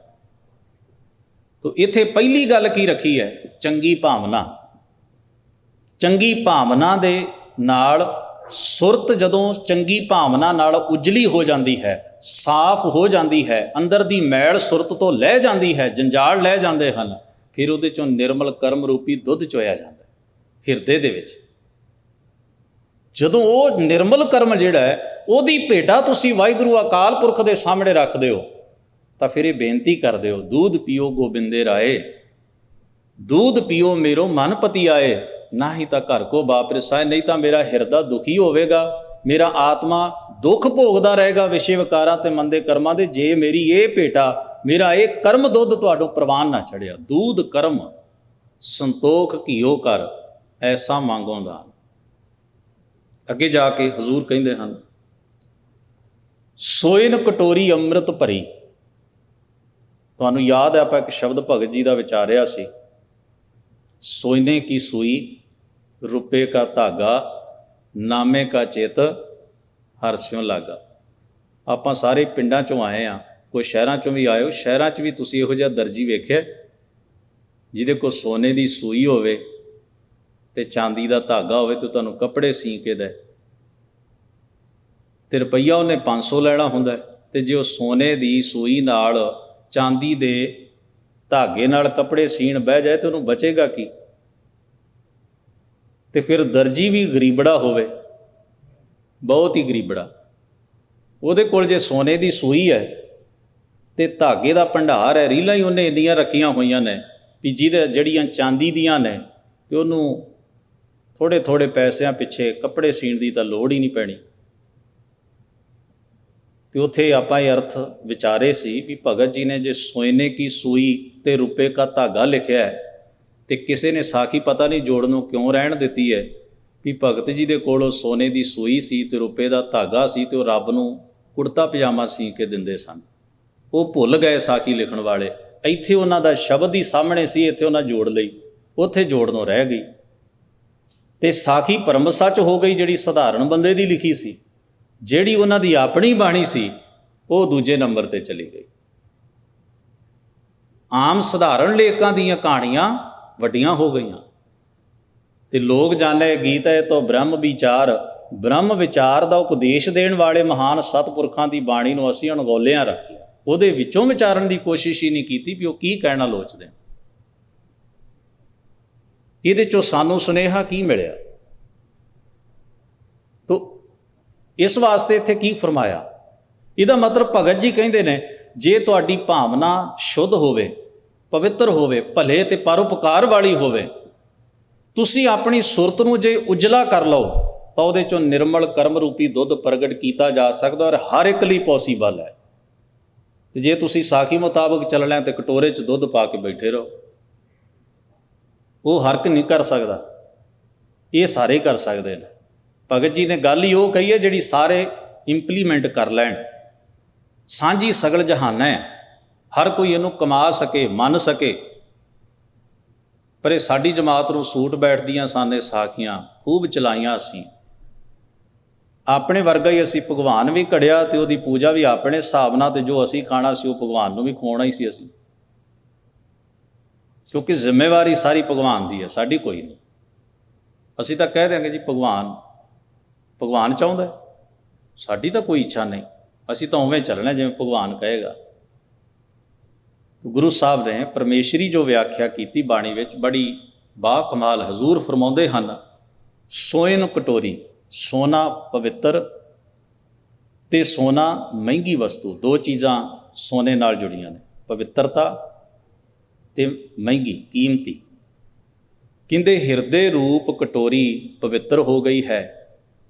ਤਾਂ ਇੱਥੇ ਪਹਿਲੀ ਗੱਲ ਕੀ ਰੱਖੀ ਹੈ? ਚੰਗੀ ਭਾਵਨਾ। ਚੰਗੀ ਭਾਵਨਾ ਦੇ ਨਾਲ ਸੁਰਤ ਜਦੋਂ ਚੰਗੀ ਭਾਵਨਾ ਨਾਲ ਉਜਲੀ ਹੋ ਜਾਂਦੀ ਹੈ, ਸਾਫ਼ ਹੋ ਜਾਂਦੀ ਹੈ, ਅੰਦਰ ਦੀ ਮੈਲ ਸੁਰਤ ਤੋਂ ਲਹਿ ਜਾਂਦੀ ਹੈ, ਜੰਜਾਲ ਲੈ ਜਾਂਦੇ ਹਨ, ਫਿਰ ਉਹਦੇ ਚੋਂ ਨਿਰਮਲ ਕਰਮ ਰੂਪੀ ਦੁੱਧ ਚੋਇਆ ਜਾਂਦਾ ਹਿਰਦੇ ਦੇ ਵਿੱਚ। ਜਦੋਂ ਉਹ ਨਿਰਮਲ ਕਰਮ ਜਿਹੜਾ ਹੈ ਉਹਦੀ ਭੇਟਾ ਤੁਸੀਂ ਵਾਹਿਗੁਰੂ ਅਕਾਲ ਪੁਰਖ ਦੇ ਸਾਹਮਣੇ ਰੱਖਦੇ ਹੋ, ਤਾਂ ਫਿਰ ਇਹ ਬੇਨਤੀ ਕਰਦੇ ਹੋ, ਦੂਧ ਪੀਓ ਗੋਬਿੰਦੇ ਰਾਏ, ਦੂਧ ਪੀਓ ਮੇਰੋ ਮਨ ਪਤੀ ਆਏ, ਨਾ ਹੀ ਤਾਂ ਘਰ ਕੋ ਬਾਪ ਰਿਸਾਏ। ਨਹੀਂ ਤਾਂ ਮੇਰਾ ਹਿਰਦਾ ਦੁਖੀ ਹੋਵੇਗਾ, ਮੇਰਾ ਆਤਮਾ ਦੁੱਖ ਭੋਗਦਾ ਰਹੇਗਾ ਵਿਸ਼ੇ ਵਿਕਾਰਾਂ ਤੇ ਮੰਦੇ ਕਰਮਾਂ ਦੇ, ਜੇ ਮੇਰੀ ਇਹ ਭੇਟਾ, ਮੇਰਾ ਇਹ ਕਰਮ ਦੁੱਧ ਤੁਹਾਡੋਂ ਪ੍ਰਵਾਨ ਨਾ ਚੜਿਆ। ਦੂਧ ਕਰਮ ਸੰਤੋਖ ਘੀਓ ਕਰ, ਐਸਾ ਮੰਗੋ ਦਾਨ। ਅੱਗੇ ਜਾ ਕੇ ਹਜ਼ੂਰ ਕਹਿੰਦੇ ਹਨ, ਸੋਇਨ ਕਟੋਰੀ ਅੰਮ੍ਰਿਤ ਭਰੀ। ਤੁਹਾਨੂੰ ਯਾਦ ਹੈ ਆਪਾਂ ਇੱਕ ਸ਼ਬਦ ਭਗਤ ਜੀ ਦਾ ਵਿਚਾਰਿਆ ਸੀ, ਸੋਇਨੇ ਕੀ ਸੂਈ ਰੁਪਏ ਕਾ ਧਾਗਾ, ਨਾਮੇ ਕਾ ਚਿਤ ਹਰ ਸਿਉ ਲਾਗਾ। ਆਪਾਂ ਸਾਰੇ ਪਿੰਡਾਂ 'ਚੋਂ ਆਏ ਹਾਂ, ਕੋਈ ਸ਼ਹਿਰਾਂ 'ਚੋਂ ਵੀ ਆਏ ਹੋ। ਸ਼ਹਿਰਾਂ 'ਚ ਵੀ ਤੁਸੀਂ ਇਹੋ ਜਿਹਾ ਦਰਜੀ ਵੇਖਿਆ ਜਿਹਦੇ ਕੋਲ ਸੋਨੇ ਦੀ ਸੂਈ ਹੋਵੇ ਤੇ ਚਾਂਦੀ ਦਾ ਧਾਗਾ ਹੋਵੇ ਤੇ ਤੁਹਾਨੂੰ ਕੱਪੜੇ ਸੀ ਕੇ ਦੇ, ਤੇ ਰੁਪਈਆ ਉਹਨੇ 500 ਲੈਣਾ ਹੁੰਦਾ, ਤੇ ਜੇ ਉਹ ਸੋਨੇ ਦੀ ਸੂਈ ਨਾਲ ਚਾਂਦੀ ਦੇ ਧਾਗੇ ਨਾਲ ਕੱਪੜੇ ਸੀਣ ਬਹਿ ਜਾਏ ਤੇ ਉਹਨੂੰ ਬਚੇਗਾ ਕੀ? ਤੇ ਫਿਰ ਦਰਜੀ ਵੀ ਗਰੀਬੜਾ ਹੋਵੇ, ਬਹੁਤ ਹੀ ਗਰੀਬੜਾ, ਉਹਦੇ ਕੋਲ ਜੇ ਸੋਨੇ ਦੀ ਸੂਈ ਹੈ ਤੇ ਧਾਗੇ ਦਾ ਭੰਡਾਰ ਹੈ, ਰੀਲਾਂ ਹੀ ਉਹਨੇ ਇੰਨੀਆਂ ਰੱਖੀਆਂ ਹੋਈਆਂ ਨੇ ਵੀ ਜਿਹੜੀਆਂ ਚਾਂਦੀ ਦੀਆਂ ਨੇ, ਤੇ ਉਹਨੂੰ ਥੋੜ੍ਹੇ ਥੋੜ੍ਹੇ ਪੈਸਿਆਂ ਪਿੱਛੇ ਕੱਪੜੇ ਸੀਣ ਦੀ ਤਾਂ ਲੋੜ ਹੀ ਨਹੀਂ ਪੈਣੀ। ਤੇ ਉੱਥੇ ਆਪਾਂ ਇਹ ਅਰਥ ਵਿਚਾਰੇ ਸੀ ਵੀ ਭਗਤ ਜੀ ਨੇ ਜੇ ਸੋਨੇ ਕੀ ਸੂਈ ਤੇ ਰੁਪਏ ਕਾ ਧਾਗਾ ਲਿਖਿਆ ਹੈ, ਤੇ ਕਿਸੇ ਨੇ ਸਾਖੀ ਪਤਾ ਨਹੀਂ ਜੋੜਨੋਂ ਕਿਉਂ ਰਹਿਣ ਦਿੱਤੀ ਹੈ ਵੀ ਭਗਤ ਜੀ ਦੇ ਕੋਲ ਸੋਨੇ ਦੀ ਸੂਈ ਸੀ ਤੇ ਰੁਪਏ ਦਾ ਧਾਗਾ ਸੀ, ਤੇ ਉਹ ਰੱਬ ਨੂੰ ਕੁੜਤਾ ਪਜਾਮਾ ਸੀ ਕੇ ਦਿੰਦੇ ਸਨ। ਉਹ ਭੁੱਲ ਗਏ ਸਾਖੀ ਲਿਖਣ ਵਾਲੇ। ਇੱਥੇ ਉਹਨਾਂ ਦਾ ਸ਼ਬਦ ਹੀ ਸਾਹਮਣੇ ਸੀ, ਇੱਥੇ ਉਹਨਾਂ ਜੋੜ ਲਈ, ਉੱਥੇ ਜੋੜਨੋਂ ਰਹਿ ਗਈ, ਤੇ ਸਾਖੀ ਪਰਮ ਸੱਚ ਹੋ ਗਈ ਜਿਹੜੀ ਸਧਾਰਨ ਬੰਦੇ ਦੀ ਲਿਖੀ ਸੀ। ਜਿਹੜੀ ਉਹਨਾਂ ਦੀ ਆਪਣੀ ਬਾਣੀ ਸੀ ਉਹ ਦੂਜੇ ਨੰਬਰ ਤੇ ਚਲੀ ਗਈ। ਆਮ ਸਧਾਰਨ ਲੇਖਕਾਂ ਦੀਆਂ ਕਹਾਣੀਆਂ ਵੱਡੀਆਂ ਹੋ ਗਈਆਂ ਤੇ ਲੋਕ ਜਾਣੇ ਗੀਤ ਹੈ ਤੋਂ ਬ੍ਰਹਮ ਵਿਚਾਰ ਦਾ ਉਪਦੇਸ਼ ਦੇਣ ਵਾਲੇ ਮਹਾਨ ਸਤਿਪੁਰਖਾਂ ਦੀ ਬਾਣੀ ਨੂੰ ਅਸੀਂ ਅਣਗੌਲਿਆਂ ਰੱਖ ਲਿਆ। ਉਹਦੇ ਵਿੱਚੋਂ ਵਿਚਾਰਨ ਦੀ ਕੋਸ਼ਿਸ਼ ਹੀ ਨਹੀਂ ਕੀਤੀ ਵੀ ਉਹ ਕੀ ਕਹਿਣਾ ਲੋਚਦੇ ਨੇ। ਇਹਦੇ ਚੋਂ ਸਾਨੂੰ ਸੁਨੇਹਾ ਕੀ ਮਿਲਿਆ? ਤੋ ਇਸ ਵਾਸਤੇ ਇੱਥੇ ਕੀ ਫਰਮਾਇਆ? ਇਹਦਾ ਮਤਲਬ ਭਗਤ ਜੀ ਕਹਿੰਦੇ ਨੇ, ਜੇ ਤੁਹਾਡੀ ਭਾਵਨਾ ਸ਼ੁੱਧ ਹੋਵੇ, ਪਵਿੱਤਰ ਹੋਵੇ, ਭਲੇ ਤੇ ਪਰਉਪਕਾਰ ਵਾਲੀ ਹੋਵੇ, ਤੁਸੀਂ ਆਪਣੀ ਸੁਰਤ ਨੂੰ ਜੇ ਉਜਲਾ ਕਰ ਲਓ ਤਾਂ ਉਹਦੇ ਚੋਂ ਨਿਰਮਲ ਕਰਮ ਰੂਪੀ ਦੁੱਧ ਪ੍ਰਗਟ ਕੀਤਾ ਜਾ ਸਕਦਾ ਔਰ ਹਰ ਇੱਕ ਲਈ ਪੋਸੀਬਲ ਹੈ। ਤੇ ਜੇ ਤੁਸੀਂ ਸਾਖੀ ਮੁਤਾਬਕ ਚੱਲਣਾ ਤੇ ਕਟੋਰੇ 'ਚ ਦੁੱਧ ਪਾ ਕੇ ਬੈਠੇ ਰਹੋ, ਉਹ ਹਰ ਇੱਕ ਨਹੀਂ ਕਰ ਸਕਦਾ, ਇਹ ਸਾਰੇ ਕਰ ਸਕਦੇ ਨੇ। ਭਗਤ ਜੀ ਨੇ ਗੱਲ ਹੀ ਉਹ ਕਹੀ ਹੈ ਜਿਹੜੀ ਸਾਰੇ ਇੰਪਲੀਮੈਂਟ ਕਰ ਲੈਣ। ਸਾਂਝੀ ਸਗਲ ਜਹਾਨ ਹੈ, ਹਰ ਕੋਈ ਇਹਨੂੰ ਕਮਾ ਸਕੇ, ਮੰਨ ਸਕੇ। ਪਰ ਇਹ ਸਾਡੀ ਜਮਾਤ ਨੂੰ ਸੂਟ ਬੈਠਦੀਆਂ ਸਾਨੇ ਸਾਖੀਆਂ ਖੂਬ ਚਲਾਈਆਂ। ਅਸੀਂ ਆਪਣੇ ਵਰਗਾ ਹੀ ਅਸੀਂ ਭਗਵਾਨ ਵੀ ਘੜਿਆ ਤੇ ਉਹਦੀ ਪੂਜਾ ਵੀ ਆਪਣੇ ਹਿਸਾਬ ਨਾਲ, ਤੇ ਜੋ ਅਸੀਂ ਖਾਣਾ ਸੀ ਉਹ ਭਗਵਾਨ ਨੂੰ ਵੀ ਖਵਾਉਣਾ ਹੀ ਸੀ ਅਸੀਂ, ਕਿਉਂਕਿ ਜ਼ਿੰਮੇਵਾਰੀ ਸਾਰੀ ਭਗਵਾਨ ਦੀ ਹੈ, ਸਾਡੀ ਕੋਈ ਨਹੀਂ। ਅਸੀਂ ਤਾਂ ਕਹਿ ਦਿਆਂਗੇ ਜੀ ਭਗਵਾਨ ਚਾਹੁੰਦਾ, ਸਾਡੀ ਤਾਂ ਕੋਈ ਇੱਛਾ ਨਹੀਂ, ਅਸੀਂ ਤਾਂ ਉਵੇਂ ਚੱਲਣਾ ਜਿਵੇਂ ਭਗਵਾਨ ਕਹੇਗਾ। ਗੁਰੂ ਸਾਹਿਬ ਨੇ ਪਰਮੇਸ਼ਰੀ ਜੋ ਵਿਆਖਿਆ ਕੀਤੀ ਬਾਣੀ ਵਿੱਚ ਬੜੀ ਬਾ ਕਮਾਲ। ਹਜ਼ੂਰ ਫਰਮਾਉਂਦੇ ਹਨ, ਸੋਇਨ ਕਟੋਰੀ, ਸੋਨਾ ਪਵਿੱਤਰ ਤੇ ਸੋਨਾ ਮਹਿੰਗੀ ਵਸਤੂ, ਦੋ ਚੀਜ਼ਾਂ ਸੋਨੇ ਨਾਲ ਜੁੜੀਆਂ ਨੇ, ਪਵਿੱਤਰਤਾ ਤੇ ਮਹਿੰਗੀ, ਕੀਮਤੀ। ਕਹਿੰਦੇ ਹਿਰਦੇ ਰੂਪ ਕਟੋਰੀ ਪਵਿੱਤਰ ਹੋ ਗਈ ਹੈ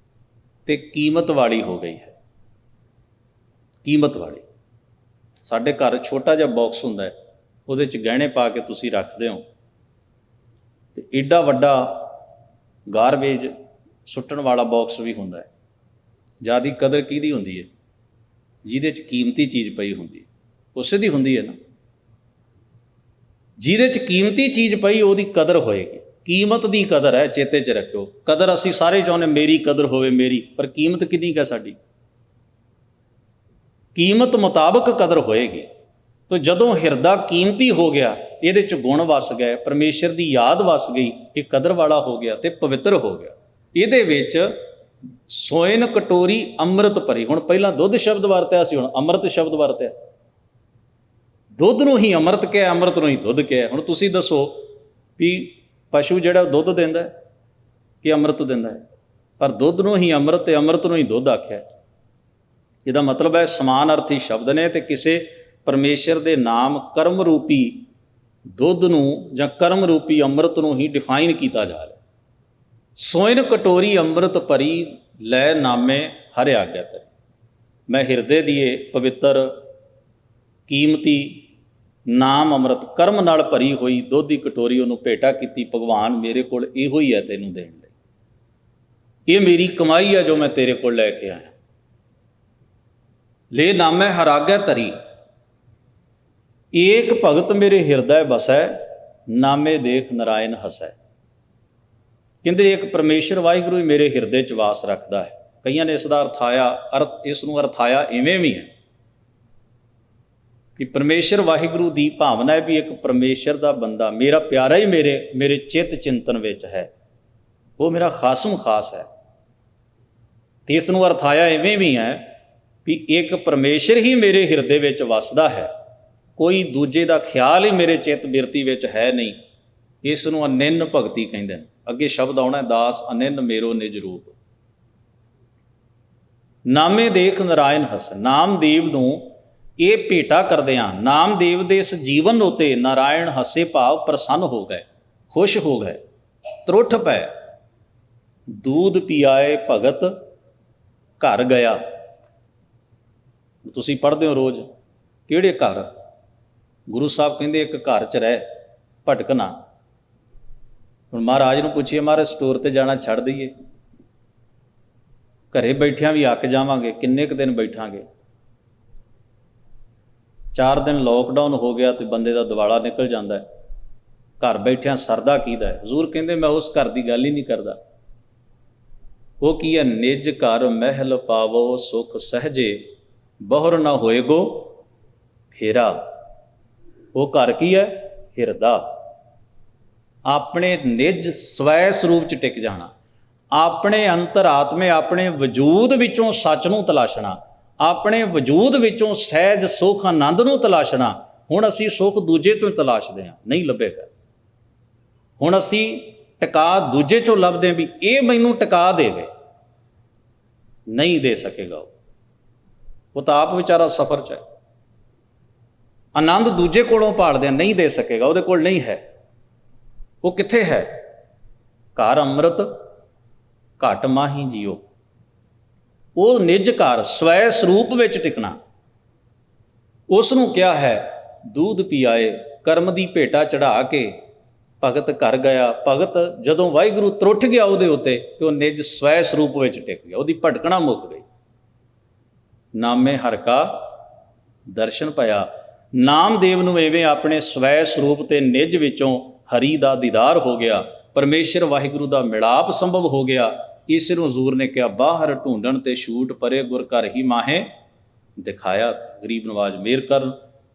ਤੇ ਕੀਮਤ ਵਾਲੀ ਹੋ ਗਈ ਹੈ। ਕੀਮਤ ਵਾਲੀ। ਸਾਡੇ ਘਰ ਛੋਟਾ ਜਿਹਾ ਬਾਕਸ ਹੁੰਦਾ ਹੈ, ਉਹਦੇ 'ਚ ਗਹਿਣੇ ਪਾ ਕੇ ਤੁਸੀਂ ਰੱਖਦੇ ਹੋ, ਤੇ ਏਡਾ ਵੱਡਾ ਗਾਰਬੇਜ ਸੁੱਟਣ ਵਾਲਾ ਬਾਕਸ ਵੀ ਹੁੰਦਾ ਹੈ। ਜ਼ਿਆਦਾ ਕਦਰ ਕਿਹਦੀ ਹੁੰਦੀ ਹੈ? ਜਿਹਦੇ 'ਚ ਕੀਮਤੀ ਚੀਜ਼ ਪਈ ਹੁੰਦੀ ਹੈ, ਉਸੇ ਦੀ ਹੁੰਦੀ ਹੈ ਨਾ। ਜਿਹਦੇ 'ਚ ਕੀਮਤੀ ਚੀਜ਼ ਪਈ ਉਹਦੀ ਕਦਰ ਹੋਏਗੀ। ਕੀਮਤ ਦੀ ਕਦਰ ਹੈ, ਚੇਤੇ 'ਚ ਰੱਖਿਓ। ਕਦਰ ਅਸੀਂ ਸਾਰੇ ਚਾਹੁੰਦੇ ਮੇਰੀ ਕਦਰ ਹੋਵੇ, ਮੇਰੀ, ਪਰ ਕੀਮਤ ਕਿੰਨੀ ਕੁ ਹੈ ਸਾਡੀ? ਕੀਮਤ ਮੁਤਾਬਕ ਕਦਰ ਹੋਏਗੀ। ਤਾਂ ਜਦੋਂ ਹਿਰਦਾ ਕੀਮਤੀ ਹੋ ਗਿਆ, ਇਹਦੇ 'ਚ ਗੁਣ ਵਸ ਗਏ, ਪਰਮੇਸ਼ਰ ਦੀ ਯਾਦ ਵਸ ਗਈ, ਇਹ ਕਦਰ ਵਾਲਾ ਹੋ ਗਿਆ ਤੇ ਪਵਿੱਤਰ ਹੋ ਗਿਆ। ਇਹਦੇ ਵਿੱਚ ਸੋਇਨ ਕਟੋਰੀ ਅੰਮ੍ਰਿਤ ਭਰੀ। ਹੁਣ ਪਹਿਲਾਂ ਦੁੱਧ ਸ਼ਬਦ ਵਰਤਿਆ ਸੀ, ਹੁਣ ਅੰਮ੍ਰਿਤ ਸ਼ਬਦ ਵਰਤਿਆ। ਦੁੱਧ ਨੂੰ ਹੀ ਅੰਮ੍ਰਿਤ ਕਿਹਾ, ਅੰਮ੍ਰਿਤ ਨੂੰ ਹੀ ਦੁੱਧ ਕਿਹਾ। ਹੁਣ ਤੁਸੀਂ ਦੱਸੋ ਵੀ ਪਸ਼ੂ ਜਿਹੜਾ ਦੁੱਧ ਦਿੰਦਾ ਕਿ ਅੰਮ੍ਰਿਤ ਦਿੰਦਾ ਹੈ? ਪਰ ਦੁੱਧ ਨੂੰ ਹੀ ਅੰਮ੍ਰਿਤ ਤੇ ਅੰਮ੍ਰਿਤ ਨੂੰ ਹੀ ਦੁੱਧ ਆਖਿਆ। ਇਹਦਾ ਮਤਲਬ ਹੈ ਸਮਾਨ ਅਰਥੀ ਸ਼ਬਦ ਨੇ, ਤੇ ਕਿਸੇ ਪਰਮੇਸ਼ਰ ਦੇ ਨਾਮ ਕਰਮ ਰੂਪੀ ਦੁੱਧ ਨੂੰ ਜਾਂ ਕਰਮ ਰੂਪੀ ਅੰਮ੍ਰਿਤ ਨੂੰ ਹੀ ਡਿਫਾਈਨ ਕੀਤਾ ਜਾ ਰਿਹਾ। ਸੋਇਨ ਕਟੋਰੀ ਅੰਮ੍ਰਿਤ ਭਰੀ ਲੈ ਨਾਮੇ ਹਰਿ ਆਗਿਆ ਤੇ। ਮੈਂ ਹਿਰਦੇ ਦੀਏ ਪਵਿੱਤਰ ਕੀਮਤੀ ਨਾਮ ਅੰਮ੍ਰਿਤ ਕਰਮ ਨਾਲ ਭਰੀ ਹੋਈ ਦੁੱਧ ਦੀ ਕਟੋਰੀ ਉਹਨੂੰ ਭੇਟਾ ਕੀਤੀ। ਭਗਵਾਨ ਮੇਰੇ ਕੋਲ ਇਹੋ ਹੀ ਹੈ ਤੈਨੂੰ ਦੇਣ ਲਈ, ਇਹ ਮੇਰੀ ਕਮਾਈ ਹੈ ਜੋ ਮੈਂ ਤੇਰੇ ਕੋਲ ਲੈ ਕੇ ਆਇਆ। ਲੈ ਨਾਮੈ ਹਰਿ ਆਗਿਆ ਧਰੀ, ਏਕ ਭਗਤ ਮੇਰੇ ਹਿਰਦੈ ਬਸੈ, ਨਾਮੇ ਦੇਖ ਨਰਾਇਣ ਹਸੈ। ਕਹਿੰਦੇ ਇੱਕ ਪਰਮੇਸ਼ਰ ਵਾਹਿਗੁਰੂ ਹੀ ਮੇਰੇ ਹਿਰਦੇ 'ਚ ਵਾਸ ਰੱਖਦਾ ਹੈ। ਕਈਆਂ ਨੇ ਇਸ ਦਾ ਇਸ ਨੂੰ ਅਰਥਾਇਆ ਇਵੇਂ ਵੀ ਹੈ ਕਿ ਪਰਮੇਸ਼ਰ ਵਾਹਿਗੁਰੂ ਦੀ ਭਾਵਨਾ ਹੈ ਵੀ ਇੱਕ ਪਰਮੇਸ਼ਰ ਦਾ ਬੰਦਾ ਮੇਰਾ ਪਿਆਰਾ ਹੀ ਮੇਰੇ ਚਿੱਤ ਚਿੰਤਨ ਵਿੱਚ ਹੈ, ਉਹ ਮੇਰਾ ਖਾਸਮ ਖਾਸ ਹੈ। ਤੇ ਇਸ ਨੂੰ ਅਰਥਾਇਆ ਇਵੇਂ ਵੀ ਹੈ ਵੀ ਇੱਕ ਪਰਮੇਸ਼ਰ ਹੀ ਮੇਰੇ ਹਿਰਦੇ ਵਿੱਚ ਵਸਦਾ ਹੈ, ਕੋਈ ਦੂਜੇ ਦਾ ਖਿਆਲ ਹੀ ਮੇਰੇ ਚਿੱਤ ਬਿਰਤੀ ਵਿੱਚ ਹੈ ਨਹੀਂ। ਇਸ ਨੂੰ ਅਨਿੰਨ ਭਗਤੀ ਕਹਿੰਦੇ ਨੇ। ਅੱਗੇ ਸ਼ਬਦ ਆਉਣਾ, ਦਾਸ ਅਨਿੰਨ ਮੇਰੋ ਨਿਜ ਰੂਪ। ਨਾਮੇ ਦੇਖ ਨਰਾਇਣ ਹਸ। ਨਾਮਦੇਵ ਨੂੰ ਇਹ ਭੇਟਾ ਕਰਦੇ ਹਾਂ। ਨਾਮਦੇਵ ਦੇ ਇਸ ਜੀਵਨ ਉੱਤੇ ਨਾਰਾਇਣ ਹਸੇ ਭਾਵ ਪ੍ਰਸੰਨ ਹੋ ਗਏ, ਖੁਸ਼ ਹੋ ਗਏ, ਤਰੁੱਠ ਪਏ। ਦੂਧ ਪਿਆਏ ਭਗਤ ਘਰ ਗਿਆ। ਤੁਸੀਂ ਪੜ੍ਹਦੇ ਹੋ ਰੋਜ਼, ਕਿਹੜੇ ਘਰ? ਗੁਰੂ ਸਾਹਿਬ ਕਹਿੰਦੇ ਇੱਕ ਘਰ 'ਚ ਰਹਿ, ਭਟਕਣਾ। ਹੁਣ ਮਹਾਰਾਜ ਨੂੰ ਪੁੱਛੀਏ, ਮਹਾਰਾਜ ਸਟੋਰ ਤੇ ਜਾਣਾ ਛੱਡ ਦਈਏ? ਘਰੇ ਬੈਠਿਆਂ ਵੀ ਅੱਕ ਜਾਵਾਂਗੇ, ਕਿੰਨੇ ਕੁ ਦਿਨ ਬੈਠਾਂਗੇ? 4 ਦਿਨ ਲੋਕਡਾਊਨ ਹੋ ਗਿਆ ਤੇ ਬੰਦੇ ਦਾ ਦਿਵਾਲਾ ਨਿਕਲ ਜਾਂਦਾ ਹੈ। ਘਰ ਬੈਠਿਆਂ ਸਰਦਾ ਕੀਦਾ ਹੈ? ਹਜ਼ੂਰ ਕਹਿੰਦੇ ਮੈਂ ਉਸ ਘਰ ਦੀ ਗੱਲ ਹੀ ਨਹੀਂ ਕਰਦਾ। ਉਹ ਕੀ ਹੈ? ਨਿਜ ਘਰ ਮਹਿਲ ਪਾਵੋ ਸੁਖ ਸਹਜੇ, ਬਹੁਰ ਨਾ ਹੋਏਗੋ ਫੇਰਾ। ਉਹ ਘਰ ਕੀ ਹੈ? ਹਿਰਦਾ। ਆਪਣੇ ਨਿਜ ਸਵੈ ਸਰੂਪ 'ਚ ਟਿਕ ਜਾਣਾ, ਆਪਣੇ ਅੰਤਰਾਤਮੇ, ਆਪਣੇ ਵਜੂਦ ਵਿੱਚੋਂ ਸੱਚ ਨੂੰ ਤਲਾਸ਼ਣਾ, ਆਪਣੇ ਵਜੂਦ ਵਿੱਚੋਂ ਸਹਿਜ ਸੁੱਖ ਆਨੰਦ ਨੂੰ ਤਲਾਸ਼ਣਾ। ਹੁਣ ਅਸੀਂ ਸੁੱਖ ਦੂਜੇ ਤੋਂ ਤਲਾਸ਼ਦੇ ਹਾਂ, ਨਹੀਂ ਲੱਭੇਗਾ। ਹੁਣ ਅਸੀਂ ਟਿਕਾ ਦੂਜੇ 'ਚੋਂ ਲੱਭਦੇ ਹਾਂ ਵੀ ਇਹ ਮੈਨੂੰ ਟਿਕਾ ਦੇਵੇ, ਨਹੀਂ ਦੇ ਸਕੇਗਾ। ਉਹ ਤਾਂ ਆਪ ਵਿਚਾਰਾ ਸਫ਼ਰ 'ਚ ਹੈ। ਆਨੰਦ ਦੂਜੇ ਕੋਲੋਂ ਭਾਲਦੇ ਹਾਂ, ਨਹੀਂ ਦੇ ਸਕੇਗਾ, ਉਹਦੇ ਕੋਲ ਨਹੀਂ ਹੈ। ਉਹ ਕਿੱਥੇ ਹੈ? ਘਰ ਅੰਮ੍ਰਿਤ ਘਟ ਮਾਹੀ ਜੀਓ। ਉਹ ਨਿਜ ਘਰ ਸਵੈ ਸਰੂਪ ਵਿੱਚ ਟਿਕਣਾ। ਉਸ ਨੂੰ ਕਿਹਾ ਹੈ ਦੂਧ ਪਿਆਏ, ਕਰਮ ਦੀ ਭੇਟਾ ਚੜਾ ਕੇ ਭਗਤ ਘਰ ਗਿਆ। ਭਗਤ ਜਦੋਂ ਵਾਹਿਗੁਰੂ ਤਰੁੱਠ ਗਿਆ ਉਹਦੇ ਉੱਤੇ, ਤੇ ਉਹ ਨਿਜ ਸਵੈ ਸਰੂਪ ਵਿੱਚ ਟਿਕ ਗਿਆ, ਉਹਦੀ ਭਟਕਣਾ ਮੁੱਕ ਗਈ। ਨਾਮੇ ਹਰਿ ਕਾ ਦਰਸ਼ਨ ਪਾਇਆ। ਨਾਮਦੇਵ ਨੂੰ ਐਵੇਂ ਆਪਣੇ ਸਵੈ ਸਰੂਪ ਤੇ ਨਿਜ ਵਿੱਚੋਂ ਹਰੀ ਦਾ ਦੀਦਾਰ ਹੋ ਗਿਆ, ਪਰਮੇਸ਼ਰ ਵਾਹਿਗੁਰੂ ਦਾ ਮਿਲਾਪ ਸੰਭਵ ਹੋ ਗਿਆ। ਇਸ ਨੂੰ ਹਜ਼ੂਰ ਨੇ ਕਿਹਾ ਬਾਹਰ ਢੂੰਡਣ ਤੇ ਛੂਟ ਪਰੇ, ਗੁਰ ਘਰ ਹੀ ਮਾਹੇ ਦਿਖਾਇਆ। ਗਰੀਬ ਨਵਾਜ ਮਿਹਰ ਕਰਨ।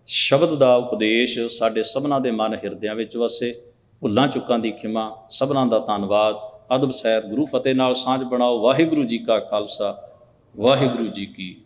ਸ਼ਬਦ ਦਾ ਉਪਦੇਸ਼ ਸਾਡੇ ਸਭਨਾਂ ਦੇ ਮਨ ਹਿਰਦਿਆਂ ਵਿੱਚ ਵਸੇ। ਭੁੱਲਾਂ ਚੁੱਕਾਂ ਦੀ ਖਿਮਾ। ਸਭਨਾਂ ਦਾ ਧੰਨਵਾਦ। ਅਦਬ ਸਹਿਤ ਗੁਰੂ ਫਤਿਹ ਨਾਲ ਸਾਂਝ ਬਣਾਓ। ਵਾਹਿਗੁਰੂ ਜੀ ਕਾ ਖਾਲਸਾ, ਵਾਹਿਗੁਰੂ ਜੀ ਕੀ